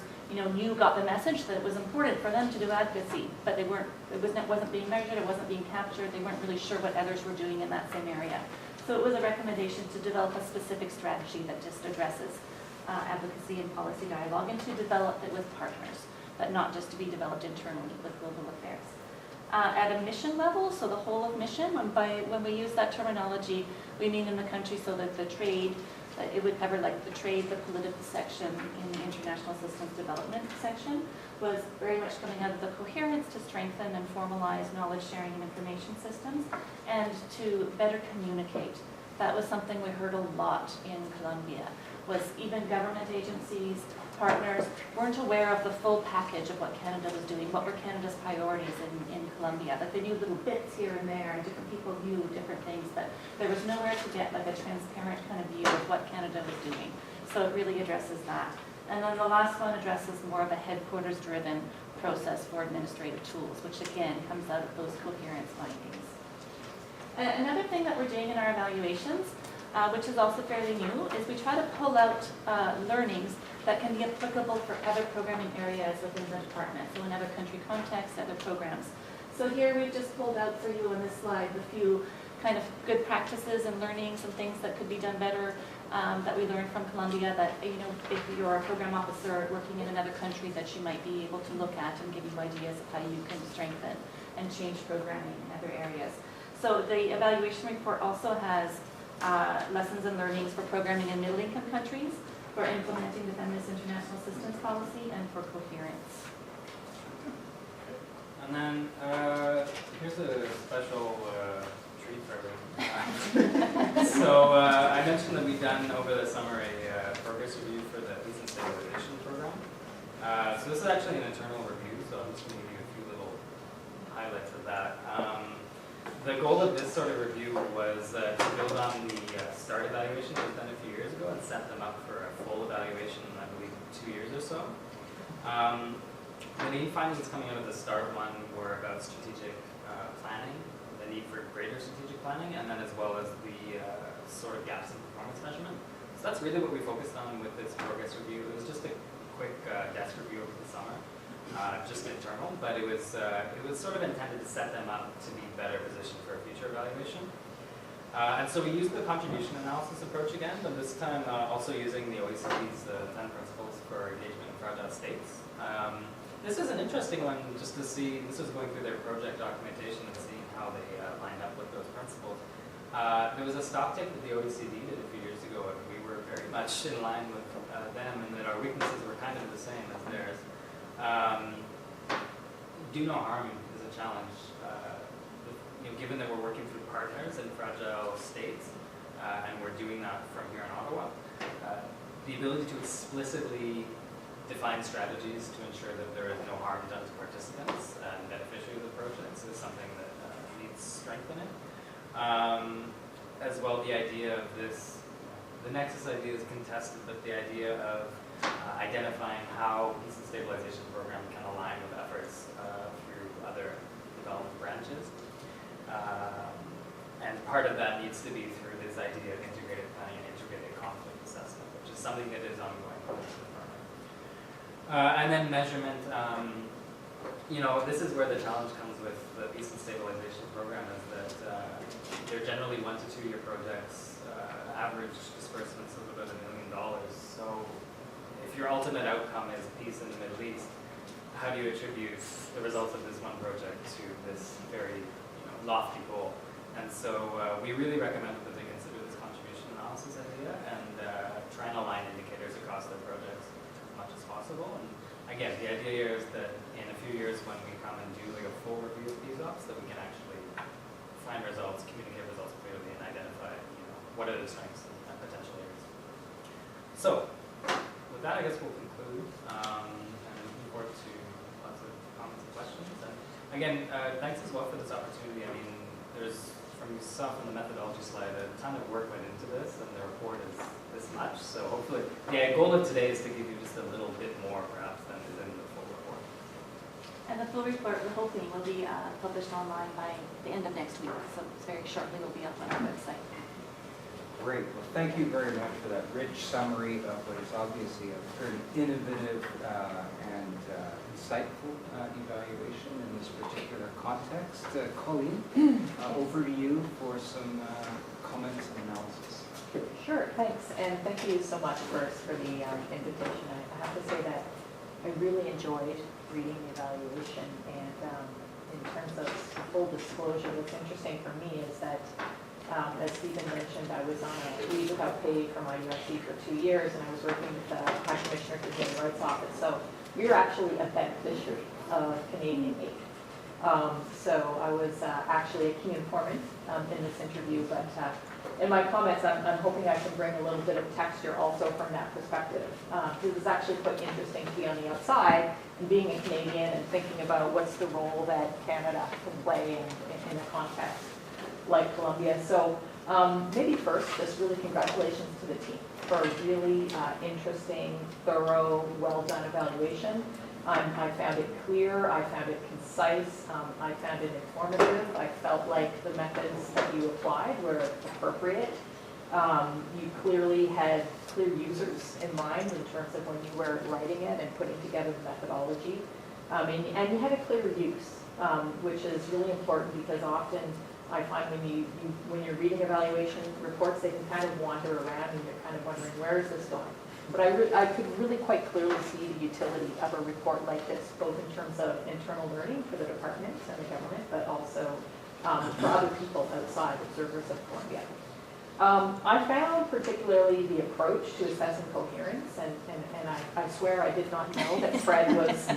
Speaker 13: got the message that it was important for them to do advocacy, but it wasn't being measured, it wasn't being captured, they weren't really sure what others were doing in that same area. So it was a recommendation to develop a specific strategy that just addresses advocacy and policy dialogue, and to develop it with partners, but not just to be developed internally with global affairs. At a mission level, so the whole of mission, when we use that terminology, we mean in the country, so that the trade, it would cover like the trade, the political section in the international assistance development section, was very much coming out of the coherence to strengthen and formalize knowledge sharing and information systems, and to better communicate. That was something we heard a lot in Colombia, was even government agencies, partners weren't aware of the full package of what Canada was doing, what were Canada's priorities in Colombia, that they knew little bits here and there, and different people knew different things, but there was nowhere to get like a transparent kind of view of what Canada was doing. So it really addresses that. And then the last one addresses more of a headquarters-driven process for administrative tools, which again comes out of those coherence findings. Another thing that we're doing in our evaluations, which is also fairly new, is we try to pull out learnings that can be applicable for other programming areas within the department, so in other country contexts, other programs. So here we've just pulled out for you on this slide a few kind of good practices and learnings and things that could be done better that we learned from Colombia, that if you're a program officer working in another country, that you might be able to look at and give you ideas of how you can strengthen and change programming in other areas. So the evaluation report also has lessons and learnings for programming in middle-income countries, for implementing the Feminist International Assistance Policy, and for coherence.
Speaker 11: And then here's a special treat for everyone. So I mentioned that we've done over the summer a progress review for the Peace and Stabilization Program. So this is actually an internal review, so I'm just going to give you a few little highlights of that. The goal of this sort of review was to build on the START evaluation that was done a few years ago and set them up for a full evaluation in, I believe, 2 years or so. The main findings coming out of the START one were about strategic planning, the need for greater strategic planning, and then as well as the sort of gaps in performance measurement. So that's really what we focused on with this progress review. It was just a quick desk review over the summer. Just internal, but it was sort of intended to set them up to be better positioned for a future evaluation. And so we used the contribution analysis approach again, but this time also using the OECD's 10 principles for engagement in fragile states. This is an interesting one just to see, this was going through their project documentation and seeing how they lined up with those principles. There was a stock take that the OECD did a few years ago, and we were very much in line with them, and that our weaknesses were kind of the same as theirs. Do no harm is a challenge. Given that we're working through partners in fragile states, and we're doing that from here in Ottawa, the ability to explicitly define strategies to ensure that there is no harm done to participants and beneficiaries of the projects is something that needs strengthening. As well, the idea of this, the Nexus idea is contested, but the idea of identifying how peace and stabilization program can align with efforts through other development branches. And part of that needs to be through this idea of integrated planning and integrated conflict assessment, which is something that is ongoing for the firm. And then measurement, this is where the challenge comes with the peace and stabilization program, is that they're generally 1 to 2 year projects, average disbursements of about $1 million. So if your ultimate outcome is peace in the Middle East, how do you attribute the results of this one project to this very lofty goal? And so we really recommend that they consider this contribution analysis idea and try and align indicators across their projects as much as possible. And again, the idea here is that in a few years when we come and do like a full review of these ops, that we can actually find results, communicate results clearly, and identify what are the strengths and potential areas. So with that, I guess we'll conclude. And I'm looking forward to lots of comments and questions. And again, thanks as well for this opportunity. I mean, there's, from you saw from the methodology slide, a ton of work went into this, and the report is this much. So hopefully, the goal of today is to give you just a little bit more, perhaps, than is in the full report.
Speaker 13: And the full report, we're hoping, will be published online by the end of next week. So very shortly, will be up on our website.
Speaker 1: Great. Well, thank you very much for that rich summary of what is obviously a very innovative and insightful evaluation in this particular context. Colleen, over to you for some comments and analysis.
Speaker 14: Sure, thanks. And thank you so much first for the invitation. I have to say that I really enjoyed reading the evaluation. And in terms of full disclosure, what's interesting for me is that as Stephen mentioned, I was on a leave without pay for my USC for 2 years, and I was working with the High Commissioner for Human Rights Office. So we were actually a beneficiary of Canadian aid. So I was actually a key informant in this interview, but in my comments, I'm hoping I can bring a little bit of texture also from that perspective. It was actually quite interesting to be on the outside and being a Canadian and thinking about what's the role that Canada can play in a context like Colombia. So maybe first, just really congratulations to the team for a really interesting, thorough, well-done evaluation. I found it clear, I found it concise, I found it informative. I felt like the methods that you applied were appropriate. You clearly had clear users in mind in terms of when you were writing it and putting together the methodology. And you had a clear use, which is really important because often I find when you're reading evaluation reports, they can kind of wander around and you're kind of wondering, where is this going? But I could really quite clearly see the utility of a report like this, both in terms of internal learning for the department and the government, but also for other people outside, observers of Colombia. I found particularly the approach to assessing coherence, and I swear I did not know that Fred was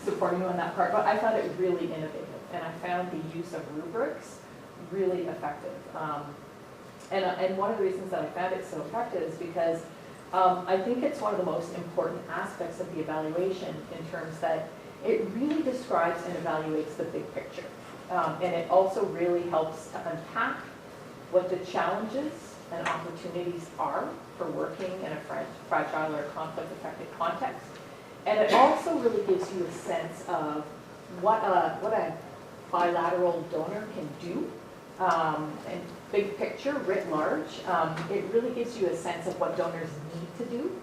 Speaker 14: supporting you on that part, but I found it really innovative. And I found the use of rubrics really effective. And one of the reasons that I found it so effective is because I think it's one of the most important aspects of the evaluation in terms that it really describes and evaluates the big picture. And it also really helps to unpack what the challenges and opportunities are for working in a fragile or conflict-affected context. And it also really gives you a sense of what a bilateral donor can do, and big picture, writ large. It really gives you a sense of what donors need to do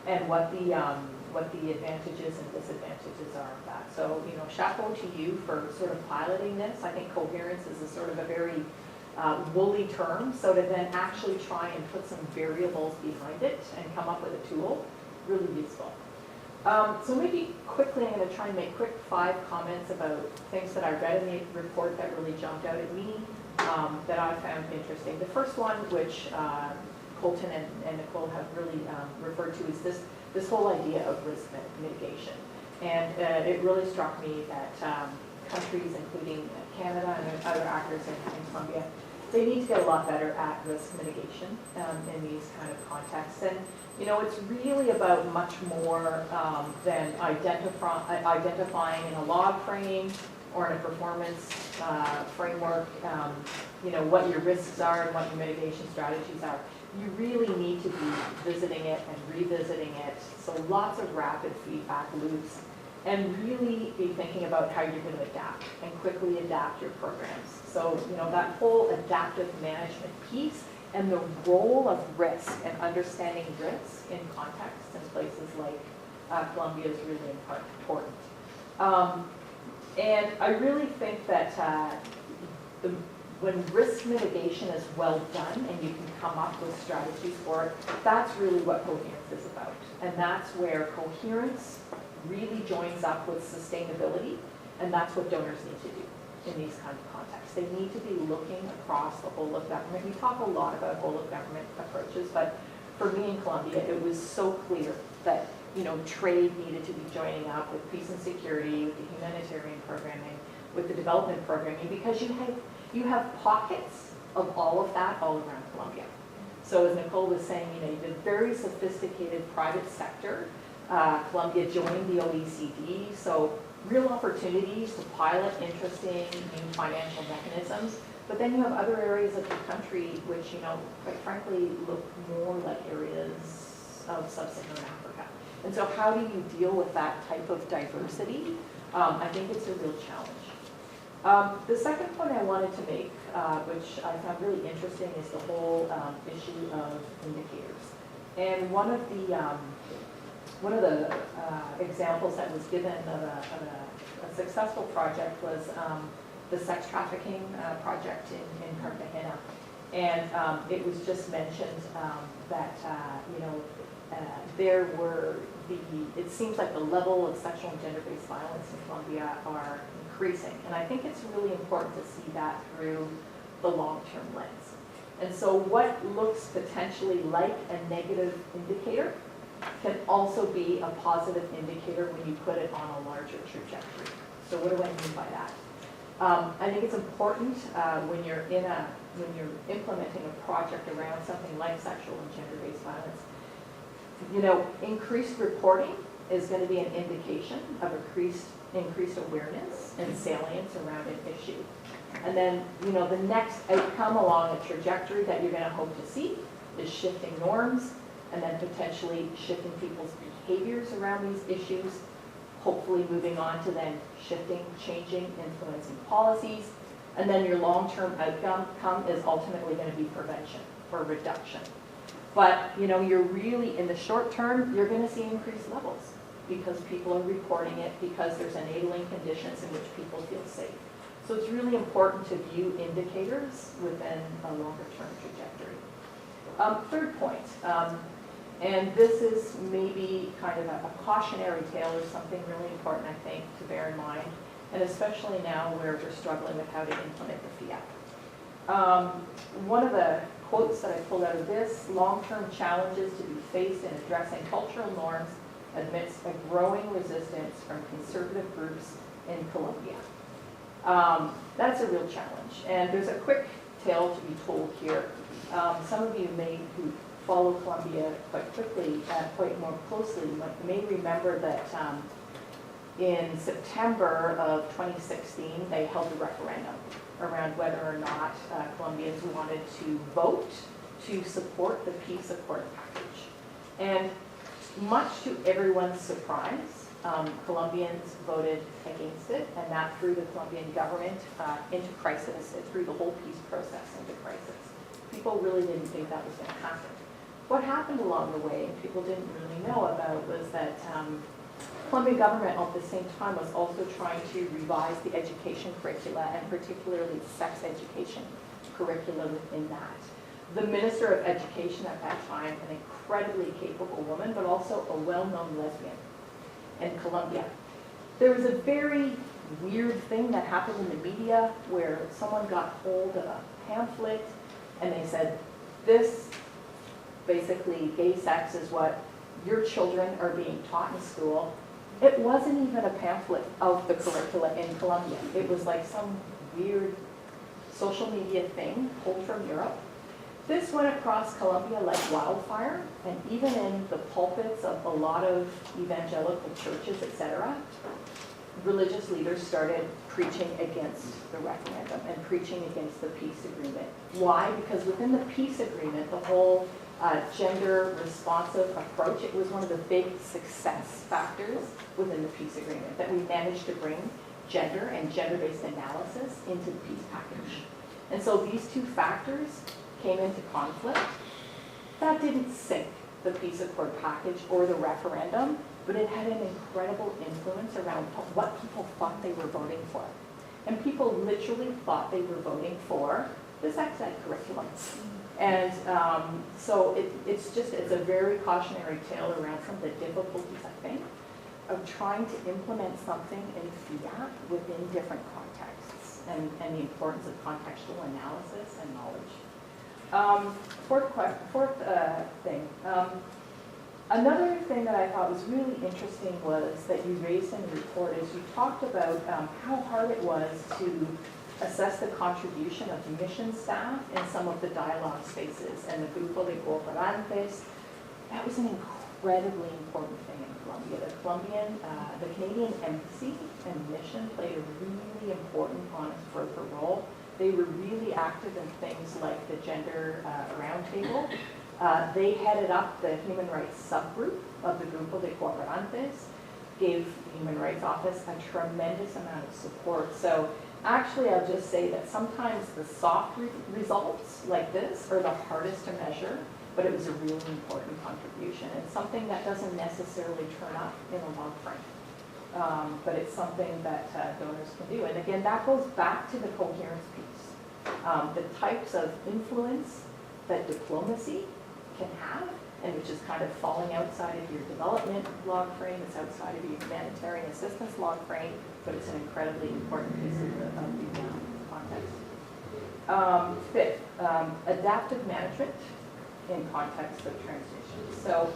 Speaker 14: and what the advantages and disadvantages are of that. So, chapeau to you for sort of piloting this. I think coherence is a sort of a very woolly term, so to then actually try and put some variables behind it and come up with a tool, really useful. So maybe quickly, I'm going to try and make quick 5 comments about things that I read in the report that really jumped out at me, that I found interesting. The first one, which Colton and Nicole have really referred to, is this whole idea of risk mitigation. And it really struck me that countries, including Canada and other actors in Colombia, they need to get a lot better at risk mitigation in these kind of contexts. And it's really about much more than identifying in a log frame or in a performance framework, what your risks are and what your mitigation strategies are. You really need to be visiting it and revisiting it. So lots of rapid feedback loops and really be thinking about how you're going to adapt and quickly adapt your programs. So, that whole adaptive management piece and the role of risk and understanding risk in contexts in places like Colombia is really important. And I really think that when risk mitigation is well done and you can come up with strategies for it, that's really what Coherence is about. And that's where Coherence really joins up with sustainability, and that's what donors need to do in these kinds of contexts. They need to be looking across the whole of government. We talk a lot about whole of government approaches, but for me in Colombia, it was so clear that trade needed to be joining up with peace and security, with the humanitarian programming, with the development programming, because you have pockets of all of that all around Colombia. So as Nicole was saying, you have very sophisticated private sector. Colombia joined the OECD, so real opportunities to pilot interesting new financial mechanisms. But then you have other areas of the country which, quite frankly, look more like areas of sub-Saharan Africa. And so how do you deal with that type of diversity? I think it's a real challenge. The second point I wanted to make, which I found really interesting, is the whole issue of indicators. And one of the examples that was given of a successful project was the sex trafficking project in Cartagena. And it was just mentioned that, there were it seems like the level of sexual and gender-based violence in Colombia are increasing. And I think it's really important to see that through the long-term lens. And so what looks potentially like a negative indicator can also be a positive indicator when you put it on a larger trajectory. So what do I mean by that? I think it's important when you're implementing a project around something like sexual and gender-based violence. Increased reporting is going to be an indication of increased awareness and salience around an issue. And then, the next outcome along a trajectory that you're going to hope to see is shifting norms, and then potentially shifting people's behaviors around these issues, hopefully moving on to then shifting, changing, influencing policies, and then your long-term outcome is ultimately going to be prevention or reduction. But, you're really, in the short term, you're going to see increased levels because people are reporting it, because there's enabling conditions in which people feel safe. So it's really important to view indicators within a longer-term trajectory. Third point, and this is maybe kind of a cautionary tale or something really important, I think, to bear in mind, and especially now where we're struggling with how to implement the FIAP. One of the quotes that I pulled out of this: long-term challenges to be faced in addressing cultural norms amidst a growing resistance from conservative groups in Colombia. That's a real challenge. And there's a quick tale to be told here. Some of you who follow Colombia quite more closely, may remember that in September of 2016, they held a referendum around whether or not Colombians wanted to vote to support the peace accord package. And much to everyone's surprise, Colombians voted against it, and that threw the Colombian government into crisis. It threw the whole peace process into crisis. People really didn't think that was going to happen. What happened along the way, and people didn't really know about, was that Colombian government at the same time was also trying to revise the education curricula, and particularly sex education curricula within that. The Minister of Education at that time, an incredibly capable woman, but also a well-known lesbian in Colombia. There was a very weird thing that happened in the media where someone got hold of a pamphlet and they said, this, basically, gay sex is what your children are being taught in school. It wasn't even a pamphlet of the curricula in Colombia. It was like some weird social media thing pulled from Europe. This went across Colombia like wildfire, and even in the pulpits of a lot of evangelical churches, etc., religious leaders started preaching against the referendum and preaching against the peace agreement. Why? Because within the peace agreement, the whole gender responsive approach. It was one of the big success factors within the peace agreement, that we managed to bring gender and gender-based analysis into the peace package. And so these two factors came into conflict. That didn't sink the peace accord package or the referendum, but it had an incredible influence around what people thought they were voting for. And people literally thought they were voting for the sex ed curriculums. And so it's a very cautionary tale around some of the difficulties, I think, of trying to implement something in FIAT within different contexts and the importance of contextual analysis and knowledge. Fourth thing. Another thing that I thought was really interesting was that you raised in the report is you talked about how hard it was to assess the contribution of mission staff in some of the dialogue spaces and the Grupo de Cooperantes. That was an incredibly important thing in Colombia. The Canadian embassy and mission played a really important, honest broker role. They were really active in things like the gender roundtable. They headed up the human rights subgroup of the Grupo de Cooperantes, gave the Human Rights Office a tremendous amount of support. So actually, I'll just say that sometimes the soft results like this are the hardest to measure, but it was a really important contribution. It's something that doesn't necessarily turn up in a log frame, but it's something that donors can do. And again, that goes back to the coherence piece. The types of influence that diplomacy can have, and which is kind of falling outside of your development log frame, it's outside of your humanitarian assistance log frame, but it's an incredibly important piece of the context. Fifth, adaptive management in context of transition. So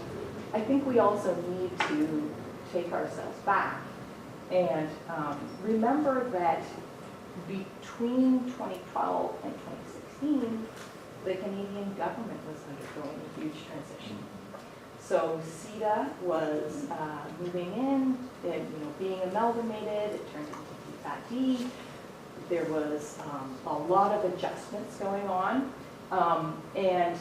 Speaker 14: I think we also need to take ourselves back and remember that between 2012 and 2016, the Canadian government was undergoing a huge transition. So CETA was moving in, being amalgamated, it turned into DFAT-D. There was a lot of adjustments going on. And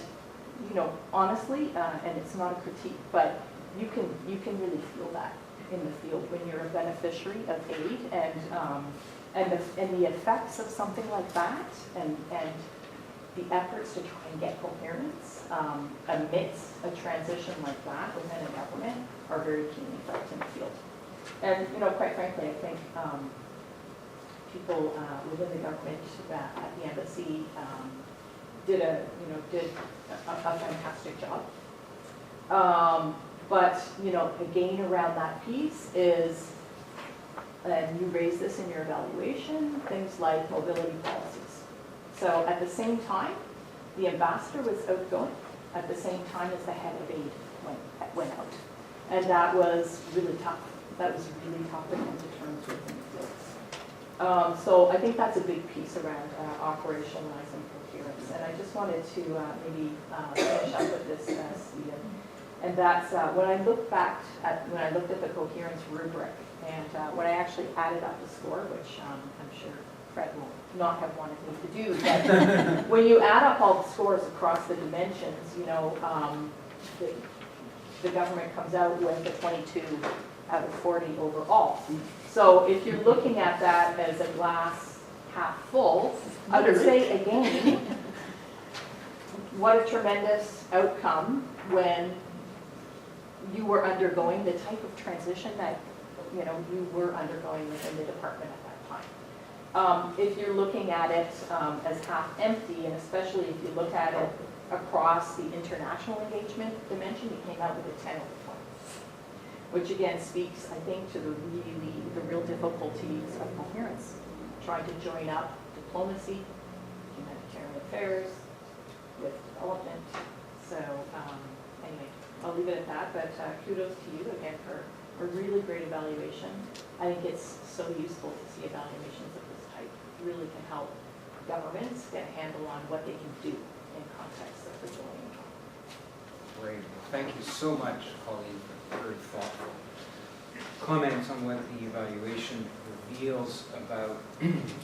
Speaker 14: honestly, and it's not a critique, but you can really feel that in the field when you're a beneficiary of aid and the effects of something like that and the efforts to try and get coherence amidst a transition like that within a government are very keenly felt in the field. And quite frankly, I think people within the government at the embassy did a fantastic job. But again, around that piece is, and you raised this in your evaluation, things like mobility policies. So at the same time, the ambassador was outgoing at the same time as the head of aid went out. And that was really tough. That was really tough to come to terms with in the fields. So I think that's a big piece around operationalizing coherence. And I just wanted to maybe finish up with this, Stephen. And that's when I looked at the coherence rubric, and when I actually added up the score, which I'm sure Fred will not have wanted me to do, but when you add up all the scores across the dimensions, the government comes out with a 22 out of 40 overall. So if you're looking at that as a glass half full, I would say again, what a tremendous outcome when you were undergoing the type of transition that you were undergoing within the department at that time. If you're looking at it as half empty, and especially if you look at it across the international engagement dimension, you came out with a 10 over 20, which again speaks, I think, to the real difficulties of coherence, trying to join up diplomacy, humanitarian affairs, with development. So anyway, I'll leave it at that, but kudos to you again for a really great evaluation. I think it's so useful to see evaluations of this type. It really can help governments get a handle on what they can do in context of the joining.
Speaker 1: Great. Thank you so much, Colleen, for very thoughtful comments on what the evaluation reveals about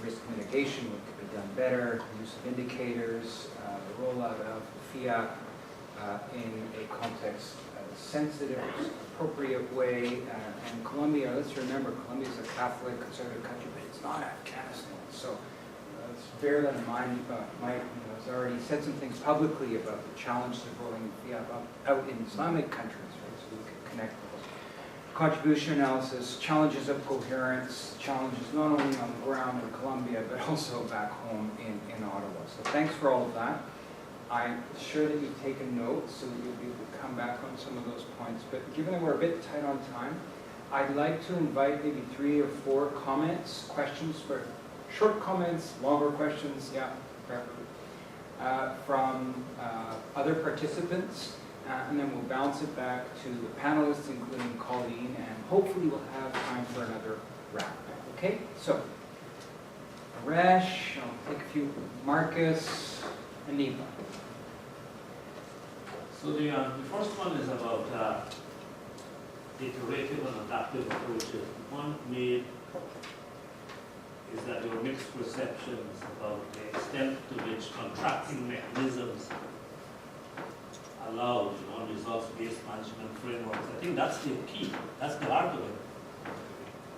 Speaker 1: risk mitigation, what could be done better, use of indicators, the rollout of FIAT. in a context sensitive, appropriate way. And Colombia, let's remember, Colombia is a Catholic conservative country, but it's not Afghanistan. So let's bear that in mind. Mike has already said some things publicly about the challenges of rolling out in Islamic countries, right? So we can connect those. Contribution analysis, challenges of coherence, challenges not only on the ground in Colombia, but also back home in Ottawa. So thanks for all of that. I'm sure that you've taken notes, so you'll be able to come back on some of those points. But given that we're a bit tight on time, I'd like to invite maybe 3 or 4 comments, questions, for short comments, longer questions, yeah, preferably, from other participants. And then we'll bounce it back to the panelists, including Colleen, and hopefully we'll have time for another round. Okay, so Arash, I'll take a few, Marcus, and Neva.
Speaker 9: So the first one is about iterative and adaptive approaches. One made is that there were mixed perceptions about the extent to which contracting mechanisms allowed results-based management frameworks. I think that's the key, that's the heart of it.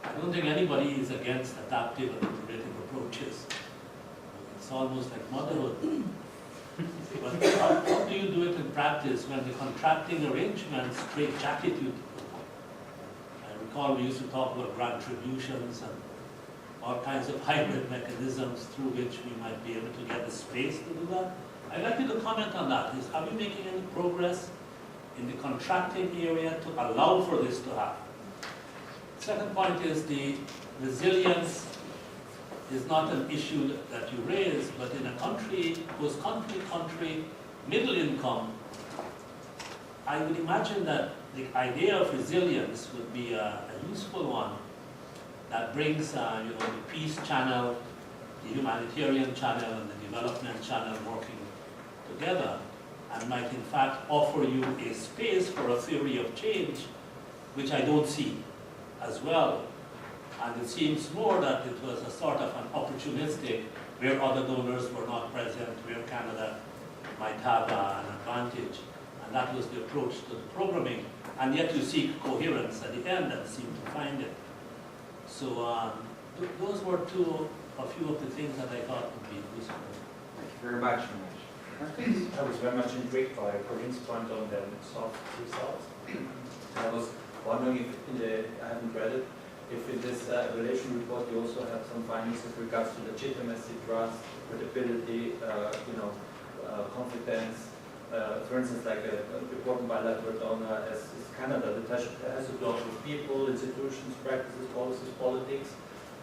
Speaker 9: I don't think anybody is against adaptive and iterative approaches. It's almost like motherhood. But how do you do it in practice when the contracting arrangements straitjacket you? I recall we used to talk about grant-tributions and all kinds of hybrid mechanisms through which we might be able to get the space to do that. I'd like you to comment on that. Are we making any progress in the contracting area to allow for this to happen? Second point is the resilience is not an issue that you raise, but in a country, post-conflict country, middle income, I would imagine that the idea of resilience would be a useful one that brings the peace channel, the humanitarian channel, and the development channel working together, and might in fact offer you a space for a theory of change, which I don't see as well. And it seems more that it was a sort of an opportunistic, where other donors were not present, where Canada might have an advantage. And that was the approach to the programming. And yet you seek coherence at the end and seem to find it. So those were a few of the things that I thought would be useful.
Speaker 1: Thank you very much, Ramesh.
Speaker 8: I was very much intrigued by Corinne's point on the soft results. I was wondering if I haven't read it, if in this evaluation report you also have some findings with regards to legitimacy, trust, credibility, confidence. For instance, like a important bilateral donor as Canada, that has to do with people, institutions, practices, policies, politics,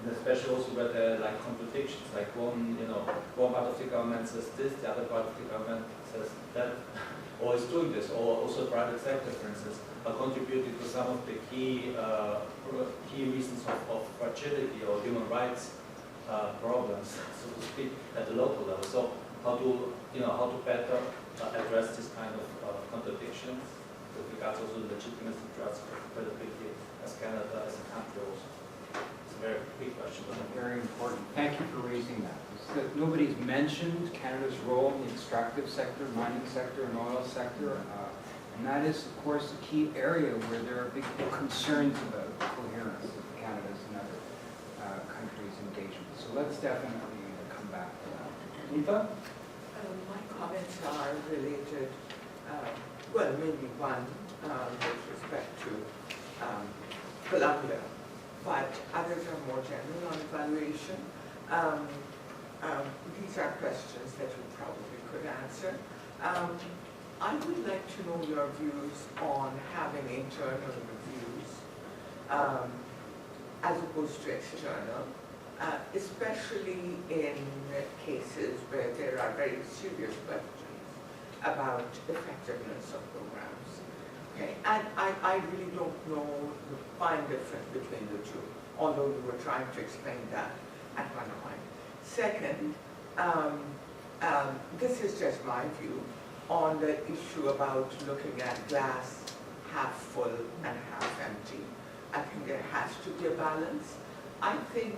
Speaker 8: and especially also where there are like contradictions, like one part of the government says this, the other part of the government says that, or is doing this, or also private sector, for instance, are contributing to some of the key reasons of fragility or human rights problems, so to speak, at the local level. So how to better address this kind of contradictions with regards also to legitimacy, trust, credibility as Canada, as a country also. It's a very big question.
Speaker 1: Very important. Thank you for raising that. Nobody's mentioned Canada's role in the extractive sector, mining sector, and oil sector. And that is, of course, a key area where there are big concerns about coherence of Canada's and other countries' engagement. So let's definitely come back to that. Neva?
Speaker 12: My comments are related, maybe one with respect to Colombia, but others are more general on evaluation. These are questions that you probably could answer. I would like to know your views on having internal reviews as opposed to external, especially in cases where there are very serious questions about effectiveness of programs. Okay, and I really don't know the fine difference between the two, although you were trying to explain that at one point. Second, this is just my view on the issue about looking at glass half full and half empty. I think there has to be a balance. I think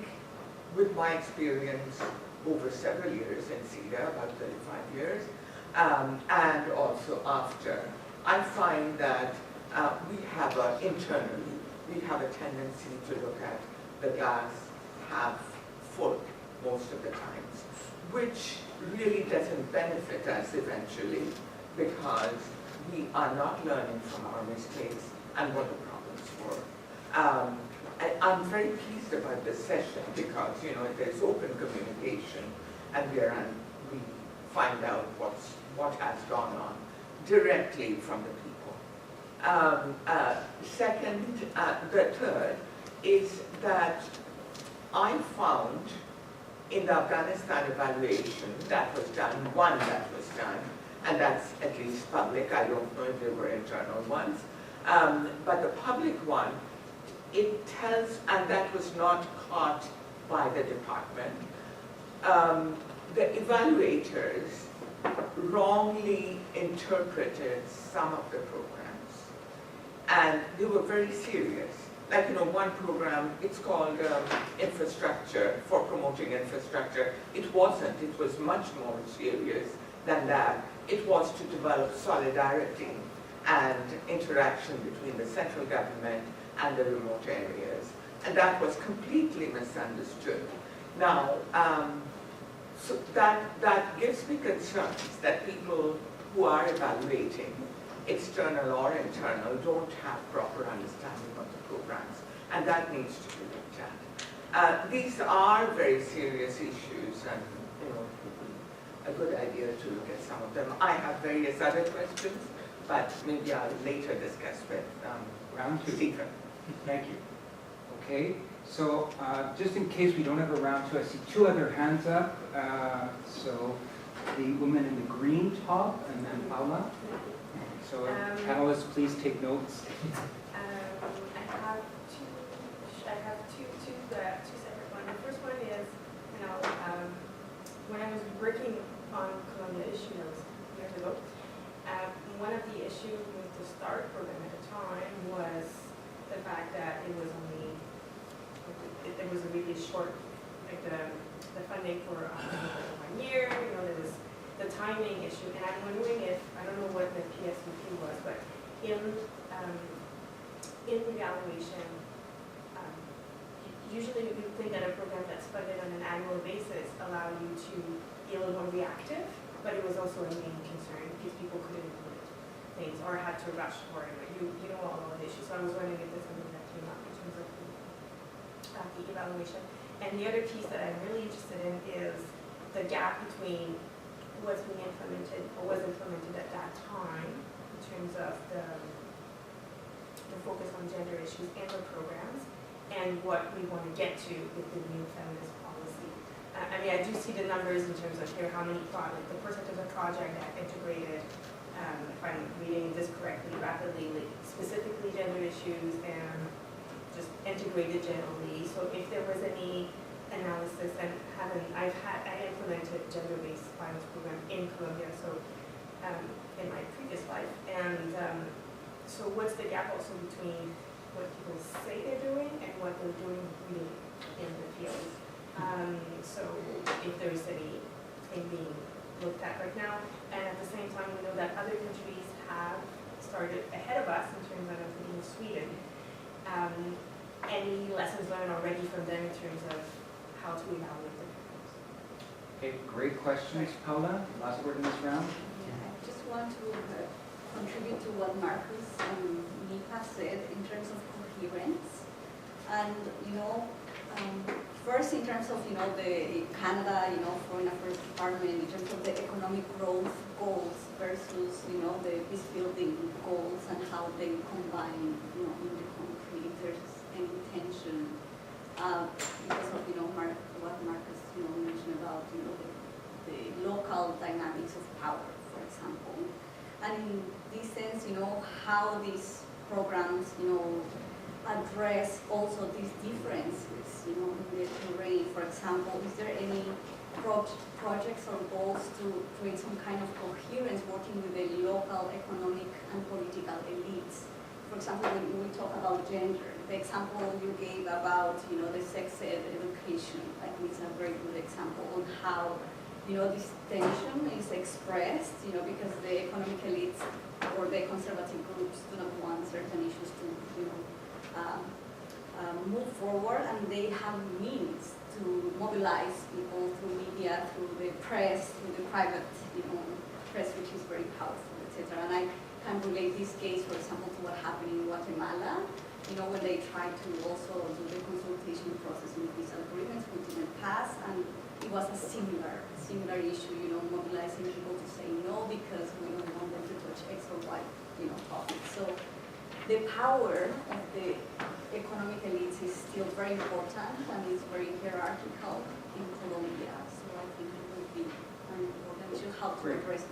Speaker 12: with my experience over several years in CEDA, about 35 years, and also after. I find that internally, we have a tendency to look at the glass half full most of the times, which really doesn't benefit us eventually because we are not learning from our mistakes and what the problems were. I'm very pleased about this session because, there's open communication and we find out what has gone on directly from the people. The third is that I found in the Afghanistan evaluation that was done, and that's at least public, I don't know if there were internal ones, but the public one, it tells, and that was not caught by the department, the evaluators wrongly interpreted some of the programs, and they were very serious. Like, one program, it's called infrastructure, for promoting infrastructure. It wasn't, it was much more serious than that. It was to develop solidarity and interaction between the central government and the remote areas. And that was completely misunderstood. Now, so that gives me concerns that people who are evaluating, external or internal, don't have proper understanding of the programs, and that needs to be looked at. These are very serious issues, and a good idea to look at some of them. I have various other questions, but maybe I'll later discuss with
Speaker 1: Round two.
Speaker 12: Stephen.
Speaker 1: Thank you. Okay, so just in case we don't have a round two, I see two other hands up. So the woman in the green top, and then Paula. So panelists, please take notes.
Speaker 6: I have two separate ones. The first one is, when I was working on Colombia issues years ago, one of the issues with the START program at the time was the fact that it was a really short, like the funding for 1 year, there was the timing issue, and I'm wondering if, I don't know what the PSVP was, but in the evaluation, usually you think that a program that's funded on an annual basis allow you to be a little more reactive, but it was also a main concern because people couldn't implement things or had to rush for it. You know all the issues. So I was wondering if there's something that came up in terms of the evaluation. And the other piece that I'm really interested in is the gap between what's being implemented or was implemented at that time in terms of the focus on gender issues and the programs, and what we want to get to with the new feminist policy. I mean, I do see the numbers in terms of here, how many projects, the percentage of project that integrated, if I'm reading this correctly, rapidly, like specifically gender issues and just integrated generally. So if there was any analysis, and I implemented gender-based violence program in Colombia, so in my previous life, and so what's the gap also between what people say they're doing and what they're doing really in the field? So if there's anything being looked at right now, and at the same time we know that other countries have started ahead of us in terms of, I'm thinking of Sweden. Any lessons learned already from them in terms of how to evaluate the programs?
Speaker 1: Okay, great questions, Paula. Last word in this round.
Speaker 3: Yeah, I just want to contribute to what Marcus and Nika said in terms of coherence. And, first in terms of, the Canada, Foreign Affairs Department, in terms of the economic growth goals versus, the peace building goals and how they combine, in the concrete, if there's any tension. Because of, what Marcus, mentioned about, the local dynamics of power, for example. And in this sense, how these programs, address also these differences, in the terrain. For example, is there any projects or goals to create some kind of coherence working with the local economic and political elites? For example, when we talk about gender, the example you gave about, the sex ed education, I think it's a very good example on how,
Speaker 6: this tension is expressed, because the economic elites or the conservative groups do not want certain issues to, move forward, and they have means to mobilize people through media, through the press, through the private, press, which is very powerful, etc. And I can relate this case, for example, to what happened in Guatemala, when they tried to also do the consultation process in these agreements, which didn't pass, and it was a similar issue, mobilizing people to say no because we don't want them to touch X or Y, topics. So the power of the economic elites is still very important and is very hierarchical in Colombia. So I think it would be an important issue how to address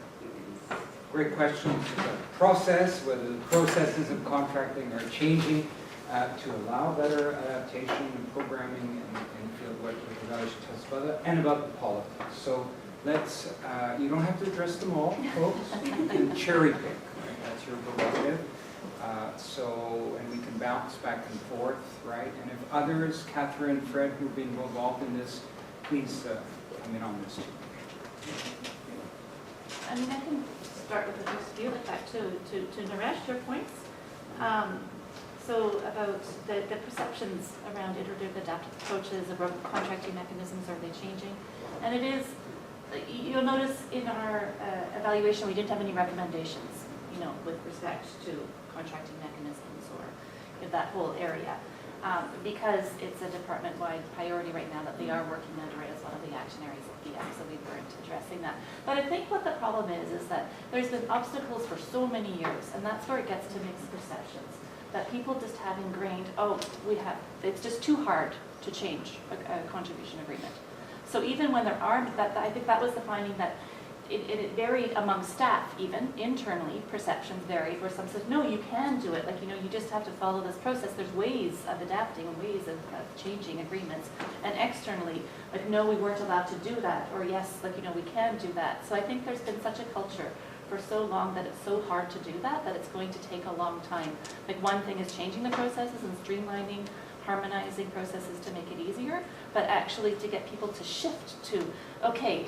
Speaker 6: that.
Speaker 1: Great question. The process, whether the processes of contracting are changing to allow better adaptation and programming and field work with regards to us about that, and about the politics. So let's, you don't have to address them all, folks. You can cherry pick, right? That's your prerogative. And we can bounce back and forth, right? And if others, Catherine, Fred, who've been involved in this, please come in on this too.
Speaker 13: I mean, I can start with a just deal back to Naresh, your points. So about the perceptions around iterative adaptive approaches, around contracting mechanisms, are they changing? And it is, you'll notice in our evaluation, we didn't have any recommendations, with respect to contracting mechanisms or that whole area. Because it's a department-wide priority right now that they are working under it as one of the action areas of the so we weren't addressing that. But I think what the problem is that there's been obstacles for so many years, and that's where it gets to mixed perceptions. That people just have ingrained, it's just too hard to change a contribution agreement. So even when there are, I think that was the finding, that it varied among staff, even internally, perceptions varied, where some said, no, you can do it, you just have to follow this process. There's ways of adapting and ways of changing agreements. And externally, no, we weren't allowed to do that, or yes, we can do that. So I think there's been such a culture for so long that it's so hard to do that it's going to take a long time. One thing is changing the processes and streamlining, harmonizing processes to make it easier, but actually to get people to shift to, okay,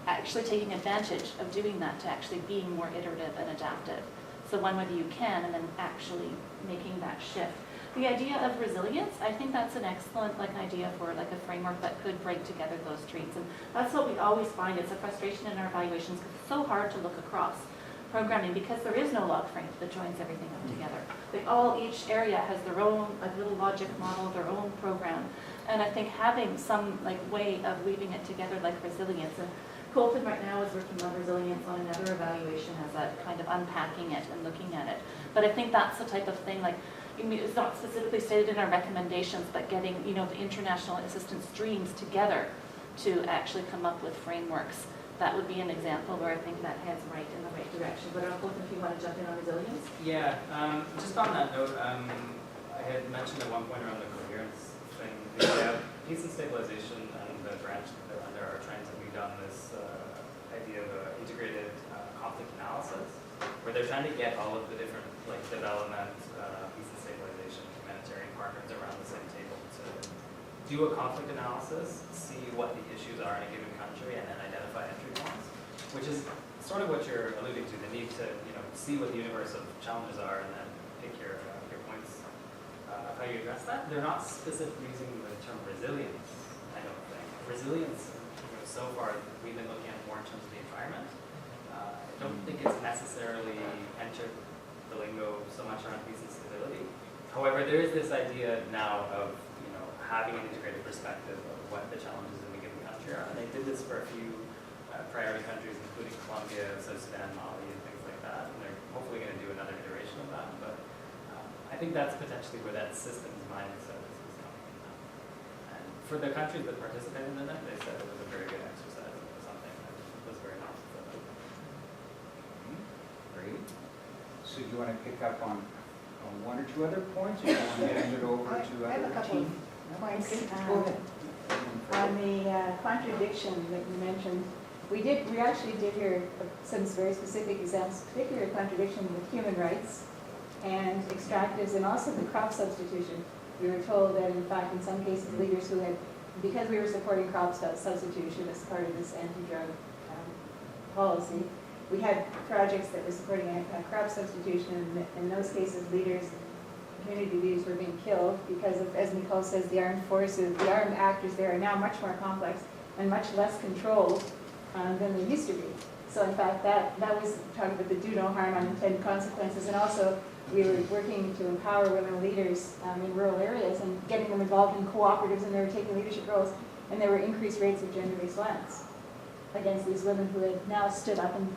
Speaker 13: actually taking advantage of doing that, to actually being more iterative and adaptive. So one, whether you can, and then actually making that shift. The idea of resilience, I think that's an excellent idea for a framework that could bring together those streams. And that's what we always find. It's a frustration in our evaluations because it's so hard to look across programming because there is no log frame that joins everything up together. Each area has their own little logic model, their own program. And I think having some way of weaving it together like resilience, and Colton right now is working on resilience on another evaluation as a kind of unpacking it and looking at it. But I think that's the type of thing, it's not specifically stated in our recommendations, but getting, the international assistance streams together to actually come up with frameworks. That would be an example where I think that heads right in the right direction. But I don't know if you want to jump in on resilience.
Speaker 11: Yeah, just on that note, I had mentioned at one point around the coherence thing, the peace and stabilization and the branch that they're under are trying to lead on this idea of integrated conflict analysis, where they're trying to get all of the different development, peace and stabilization, humanitarian partners around the same table to do a conflict analysis, see what the issues are in a given country, and then identify entry points, which is sort of what you're alluding to, the need to see what the universe of challenges are and then pick your points of how you address that. They're not specifically using the term resilience, I don't think. Resilience, so far we've been looking at more in terms of the environment. I don't think it's necessarily entered the lingo so much around peace and stability. However, there is this idea now of having an integrated perspective of what the challenges in a given country are. And they did this for a few priority countries, including Colombia, South Sudan, Mali, and things like that. And they're hopefully going to do another iteration of that. But I think that's potentially where that systems mindset is coming in now. And for the countries that participated in it, they said it was a very good exercise. It was something that was very helpful.
Speaker 1: Great. So do you want to pick up on one or two other points, or do you want to hand it over to
Speaker 15: I have a
Speaker 1: other
Speaker 15: couple
Speaker 1: team?
Speaker 15: points.
Speaker 1: Go ahead.
Speaker 15: On the contradiction that you mentioned, we actually did hear some very specific examples, particularly a contradiction with human rights and extractives, and also the crop substitution. We were told that, in fact, in some cases, leaders who had, because we were supporting crop substitution as part of this anti-drug policy. We had projects that were supporting a crop substitution, and in those cases, leaders, community leaders were being killed because of, as Nicole says, the armed forces, the armed actors there are now much more complex and much less controlled than they used to be. So in fact, that was talking about the do no harm, unintended consequences, and also we were working to empower women leaders in rural areas and getting them involved in cooperatives, and they were taking leadership roles, and there were increased rates of gender-based violence against these women who had now stood up and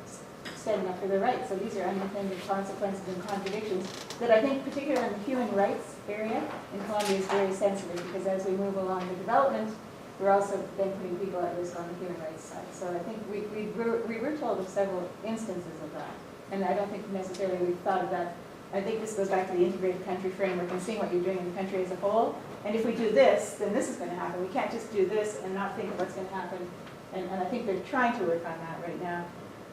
Speaker 15: standing up for their rights. So these are unintended consequences and contradictions that I think, particularly in the human rights area in Colombia, is very sensitive, because as we move along the development, we're also then putting people at risk on the human rights side. So I think we were told of several instances of that, and I don't think necessarily we've thought of that. I think this goes back to the integrated country framework and seeing what you're doing in the country as a whole. And if we do this, then this is going to happen. We can't just do this and not think of what's going to happen. And I think they're trying to work on that right now.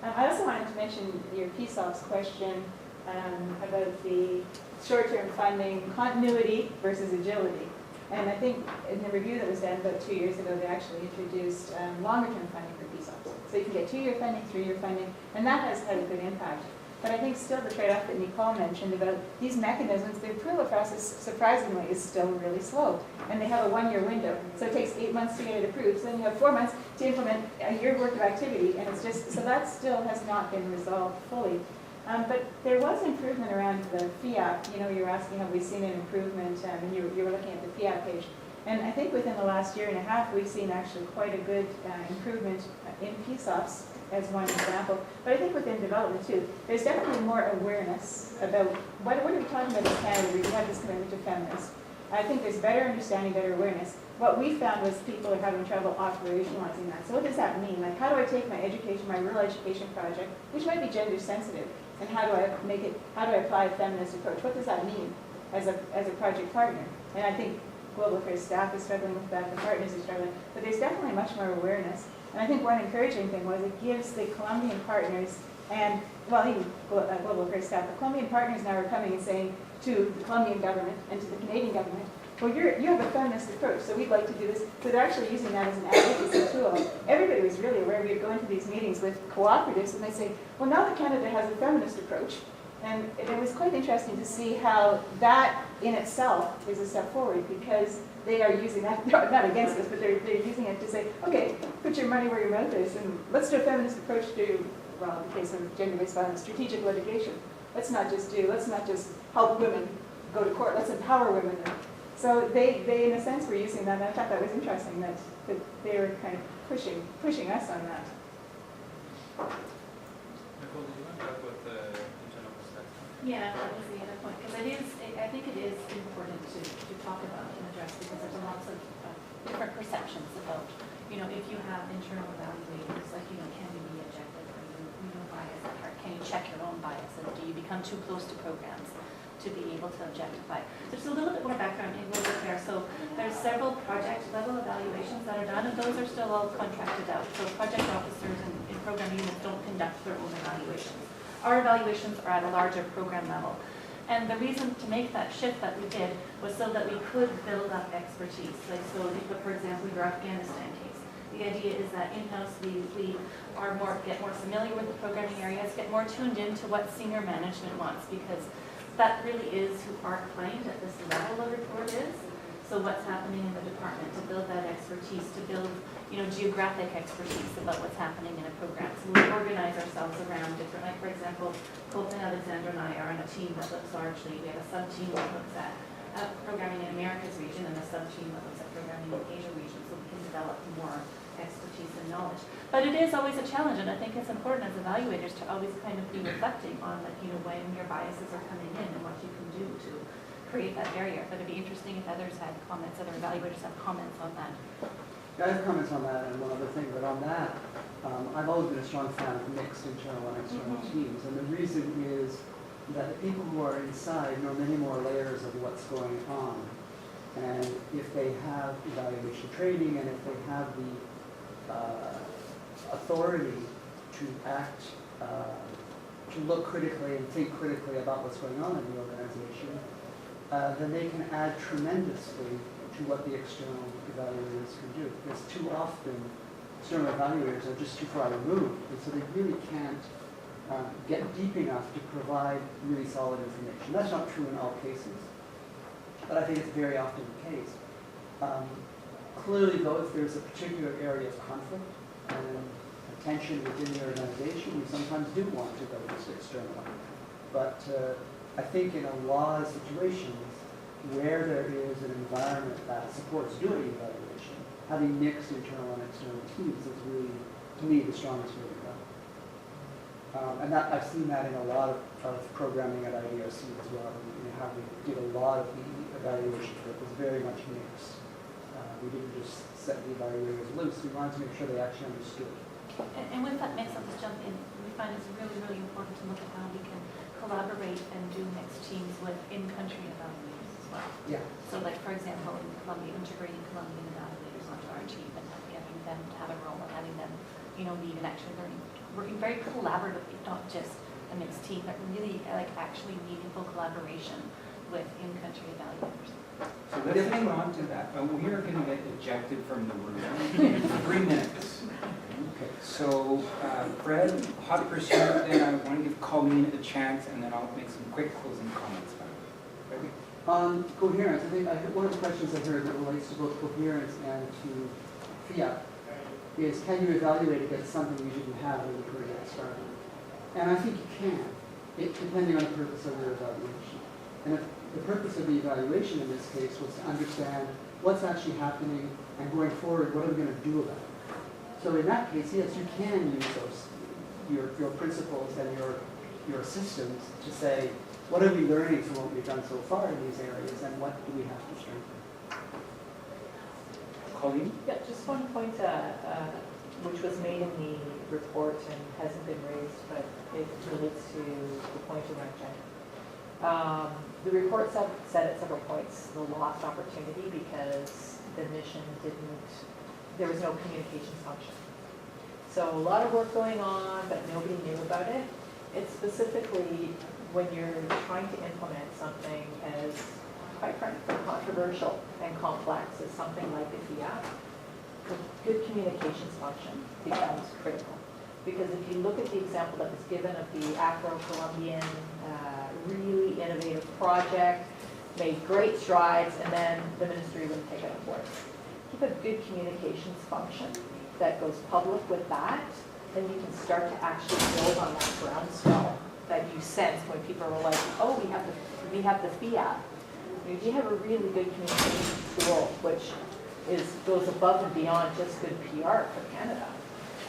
Speaker 15: I also wanted to mention your PSOPs question about the short-term funding continuity versus agility. And I think in the review that was done about 2 years ago, they actually introduced longer-term funding for PSOPs. So you can get 2-year funding, 3-year funding, and that has had a good impact. But I think still the trade-off that Nicole mentioned about these mechanisms, the approval process, surprisingly, is still really slow. And they have a 1-year window. So it takes 8 months to get it approved. So then you have 4 months to implement a year's worth of activity. And it's just, so that still has not been resolved fully. But there was improvement around the FIAP. You know, you were asking, have we seen an improvement? And you were looking at the FIAP page. And I think within the last year and a half, we've seen actually quite a good improvement in PSOPs as one example. But I think within development too, there's definitely more awareness about what are we talking about in Canada. We have this commitment to feminists. I think there's better understanding, better awareness. What we found was people are having trouble operationalizing that. So what does that mean? Like, how do I take my education, my rural education project, which might be gender sensitive, and how do I make it, how do I apply a feminist approach? What does that mean as a project partner? And I think Global Affairs staff is struggling with that, the partners are struggling, but there's definitely much more awareness. And I think one encouraging thing was it gives the Colombian partners and, well, even Global Affairs staff, the Colombian partners now are coming and saying to the Colombian government and to the Canadian government, well, you have a feminist approach, so we'd like to do this. So they're actually using that as an advocacy tool. Everybody was really aware. We'd go into these meetings with cooperatives, and they say, well, now that Canada has a feminist approach. And it was quite interesting to see how that in itself is a step forward, because they are using that, not against us, but they're using it to say, okay, put your money where your mouth is, and let's do a feminist approach to, well, in the case of gender-based violence, strategic litigation. Let's not just help women go to court, let's empower women. So they in a sense, were using that, and I thought that was interesting, that they were kind of pushing us on that.
Speaker 11: Nicole, did you want to talk about the internal perspective?
Speaker 13: Yeah, that was the other point, because I think it is important to talk about and address, because there's lots of different perceptions about, you know, if you have internal evaluators, like, you know, can you be objective, or you know, bias at heart? Can you check your own bias, and do you become too close to programs to be able to objectify? There's a little bit more background in Global Affairs. So there's several project level evaluations that are done, and those are still all contracted out. So project officers and program units don't conduct their own evaluations. Our evaluations are at a larger program level. And the reason to make that shift that we did was so that we could build up expertise. Like, so for example, your Afghanistan case. The idea is that in-house we get more familiar with the programming areas, get more tuned into what senior management wants, because that really is who our client at this level of report is. So what's happening in the department, to build that expertise, to build, you know, geographic expertise about what's happening in a program. So we organize ourselves around different, like for example, Colton Alexander and I are on a team that looks largely, we have a sub-team that looks at programming in Americas region and a sub-team that looks at programming in Asia region, so we can develop more expertise and knowledge. But it is always a challenge, and I think it's important as evaluators to always kind of be reflecting on, like, you know, when your biases are coming in and what you can do to create that barrier. But it'd be interesting if others had comments, other evaluators have comments on that.
Speaker 2: Yeah, I have comments on that and one other thing, but on that, I've always been a strong fan of mixed internal and external teams, and the reason is that the people who are inside know many more layers of what's going on, and if they have evaluation training and if they have the authority to act, to look critically and think critically about what's going on in the organization, then they can add tremendously to what the external evaluators can do. Because too often, external evaluators are just too far removed, and so they really can't get deep enough to provide really solid information. That's not true in all cases, but I think it's very often the case. Clearly, though, if there's a particular area of conflict and tension within the organization, we sometimes do want to go to external. But I think in a lot of situations where there is an environment that supports doing evaluation, having mixed internal and external teams is really, to me, the strongest way to go. And that I've seen that in a lot of programming at IDRC as well. How we did a lot of the evaluation work was very much mixed. We didn't just set the evaluators loose. We wanted to make sure they actually understood.
Speaker 13: And with that mix, I'll just jump in. We find it's really, really important to look at how we can collaborate and do mixed teams with in-country evaluators as well.
Speaker 2: Yeah.
Speaker 13: So like, for example, in Colombia, integrating Colombian evaluators onto our team and getting them to have a role and having them, lead and actually learning. Working very collaboratively, not just a mixed team, but really like actually meaningful collaboration with in-country evaluators.
Speaker 1: So let's hang on to that. We are going to get ejected from the room in 3 minutes. Okay. So Fred, hot pursuit, then I want to give Colleen a chance, and then I'll make some quick closing comments about it. Ready?
Speaker 2: On coherence, I think one of the questions I heard that relates to both coherence and to FIAP is, can you evaluate against something you didn't have when the project started? And I think you can, depending on the purpose of the evaluation. And if the purpose of the evaluation in this case was to understand what's actually happening and going forward, what are we going to do about it? So in that case, yes, you can use your principles and your systems to say, what are we learning from what we've done so far in these areas, and what do we have to strengthen?
Speaker 1: Colleen?
Speaker 14: Yeah, just one point which was made in the report and hasn't been raised, but it relates to the point around gender. The report said at several points the lost opportunity because the mission there was no communications function. So a lot of work going on, but nobody knew about it. It's specifically when you're trying to implement something as, quite frankly, controversial and complex as something like the FIAP, the good communications function becomes critical. Because if you look at the example that was given of the Afro-Colombian really innovative project, made great strides, and then the ministry wouldn't take it on board. Keep a good communications function that goes public with that, then you can start to actually build on that groundswell that you sense when people are like, oh, we have the FIAP. If you have a really good communications tool, which goes above and beyond just good PR for Canada,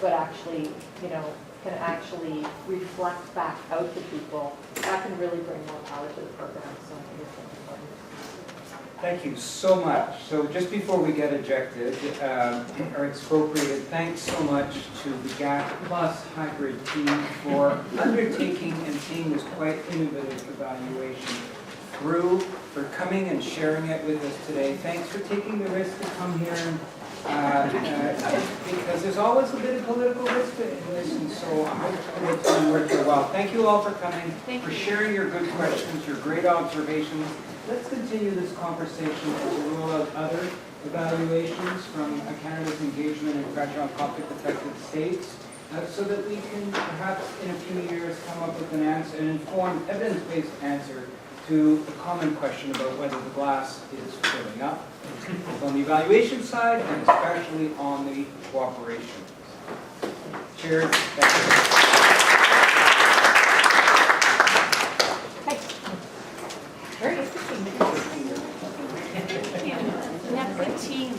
Speaker 14: but actually, can actually reflect back out to people, that can really bring more power to the program. So I think it's important.
Speaker 1: Thank you so much. So just before we get ejected or expropriated, thanks so much to the GAC Plus hybrid team for undertaking and seeing this quite innovative evaluation through, for coming and sharing it with us today. Thanks for taking the risk to come here and because there's always a bit of political risk in this, and so I hope it's going to work very well. Thank you all for coming, for sharing your good questions, your great observations. Let's continue this conversation as we roll out other evaluations from Canada's engagement in fragile conflict-affected states, so that we can perhaps in a few years come up with an informed, evidence-based answer to the common question about whether the glass is filling up, both on the evaluation side and especially on the cooperation. Cheers. Thank you.